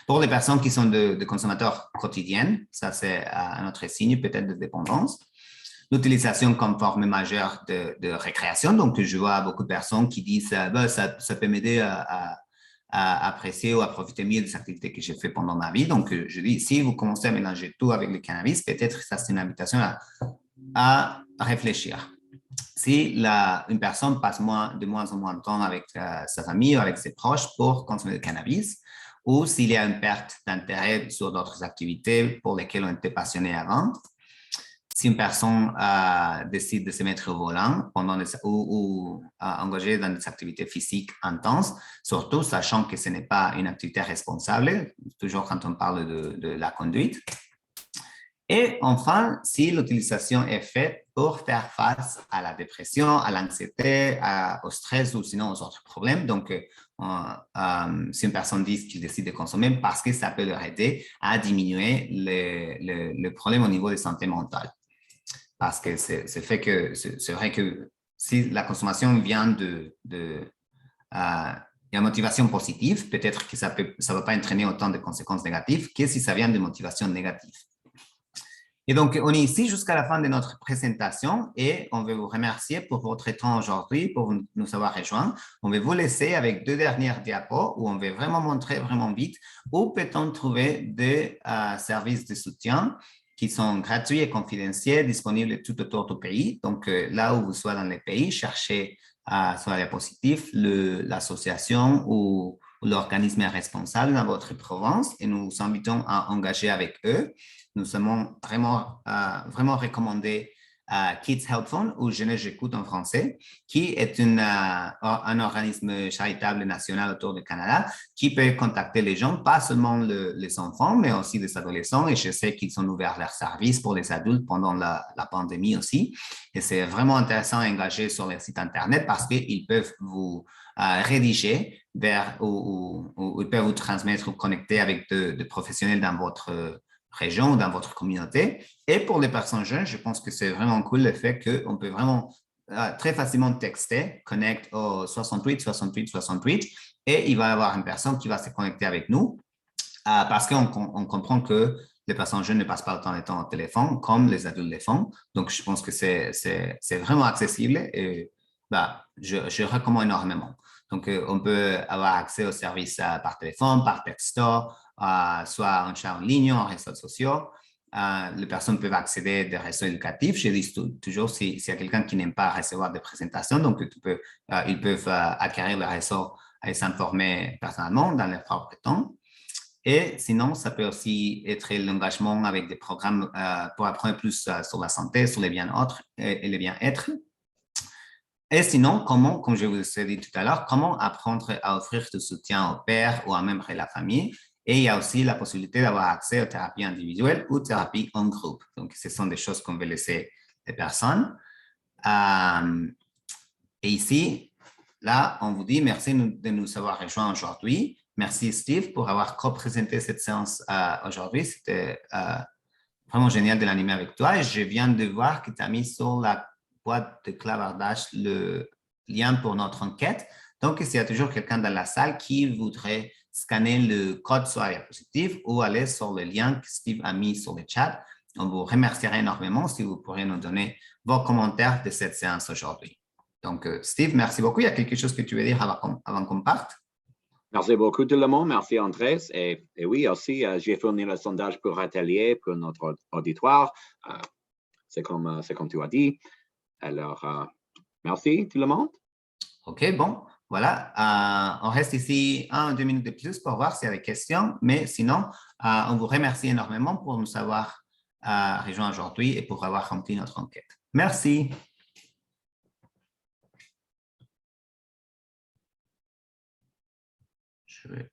Pour les personnes qui sont de consommateurs quotidiens, ça c'est un autre signe peut-être de dépendance. L'utilisation comme forme majeure de récréation. Donc, je vois beaucoup de personnes qui disent ça peut m'aider à apprécier ou à profiter mieux des activités que j'ai faites pendant ma vie. Donc, je dis, si vous commencez à mélanger tout avec le cannabis, peut-être ça c'est une invitation à réfléchir. Si une personne passe de moins en moins de temps avec sa famille ou avec ses proches pour consommer le cannabis, ou s'il y a une perte d'intérêt sur d'autres activités pour lesquelles on était passionné avant. Si une personne décide de se mettre au volant ou engagée dans des activités physiques intenses, surtout sachant que ce n'est pas une activité responsable, toujours quand on parle de la conduite. Et enfin, si l'utilisation est faite pour faire face à la dépression, à l'anxiété, au stress ou sinon aux autres problèmes. Donc, si une personne dit qu'il décide de consommer parce que ça peut leur aider à diminuer le problème au niveau de santé mentale. Parce que c'est vrai que si la consommation vient de une motivation positive, peut-être que ça ne va pas entraîner autant de conséquences négatives que si ça vient de motivation négative. Et donc, on est ici jusqu'à la fin de notre présentation et on veut vous remercier pour votre temps aujourd'hui, pour nous avoir rejoints. On va vous laisser avec 2 dernières diapos où on va vraiment montrer vraiment vite où peut-on trouver des services de soutien qui sont gratuits et confidentiels, disponibles tout autour du pays. Donc, là où vous soyez dans les pays, cherchez sur la diapositive l'association ou l'organisme responsable dans votre province et nous vous invitons à engager avec eux. Nous sommes vraiment recommandés Kids Help Phone ou Jeunesse J'écoute en français, qui est un organisme charitable national autour du Canada qui peut contacter les gens, pas seulement les enfants, mais aussi les adolescents. Et je sais qu'ils ont ouvert leurs services pour les adultes pendant la pandémie aussi. Et c'est vraiment intéressant à engager sur leur site Internet parce qu'ils peuvent vous rédiger ou ils peuvent vous transmettre ou connecter avec de professionnels dans votre région ou dans votre communauté. Et pour les personnes jeunes, je pense que c'est vraiment cool le fait qu'on peut vraiment très facilement texter, connect au 68 68 68 et il va y avoir une personne qui va se connecter avec nous parce qu'on comprend que les personnes jeunes ne passent pas autant de temps au téléphone comme les adultes le font. Donc, je pense que c'est vraiment accessible et je recommande énormément. Donc, on peut avoir accès aux services par téléphone, par texto, soit en chat en ligne, en réseaux sociaux. Les personnes peuvent accéder à des réseaux éducatifs. Je dis toujours, s'il y a quelqu'un qui n'aime pas recevoir des présentations, donc ils peuvent acquérir le réseau et s'informer personnellement dans leur propre temps. Et sinon, ça peut aussi être l'engagement avec des programmes pour apprendre plus sur la santé, sur les bien-être et le bien-être. Et sinon, comme je vous ai dit tout à l'heure, comment apprendre à offrir du soutien au père ou à un membre de la famille. Et il y a aussi la possibilité d'avoir accès aux thérapies individuelles ou thérapies en groupe. Donc, ce sont des choses qu'on veut laisser les personnes. Et ici, là, on vous dit merci de nous avoir rejoints aujourd'hui. Merci Steve pour avoir co-présenté cette séance aujourd'hui. C'était vraiment génial de l'animer avec toi. Et je viens de voir que tu as mis sur la boîte de clavardage le lien pour notre enquête. Donc, s'il y a toujours quelqu'un dans la salle qui voudrait scanner le code sur la diapositive ou aller sur le lien que Steve a mis sur le chat, on vous remercierait énormément si vous pourriez nous donner vos commentaires de cette séance aujourd'hui. Donc, Steve, merci beaucoup. Il y a quelque chose que tu veux dire avant qu'on parte? Merci beaucoup tout le monde. Merci Andrés. Et oui, aussi, j'ai fourni le sondage pour Atelier, pour notre auditoire. C'est comme tu as dit. Alors, merci tout le monde. OK, bon, voilà. On reste ici 1 ou 2 minutes de plus pour voir s'il y a des questions. Mais sinon, on vous remercie énormément pour nous avoir rejoindre aujourd'hui et pour avoir rempli notre enquête. Merci. Je vais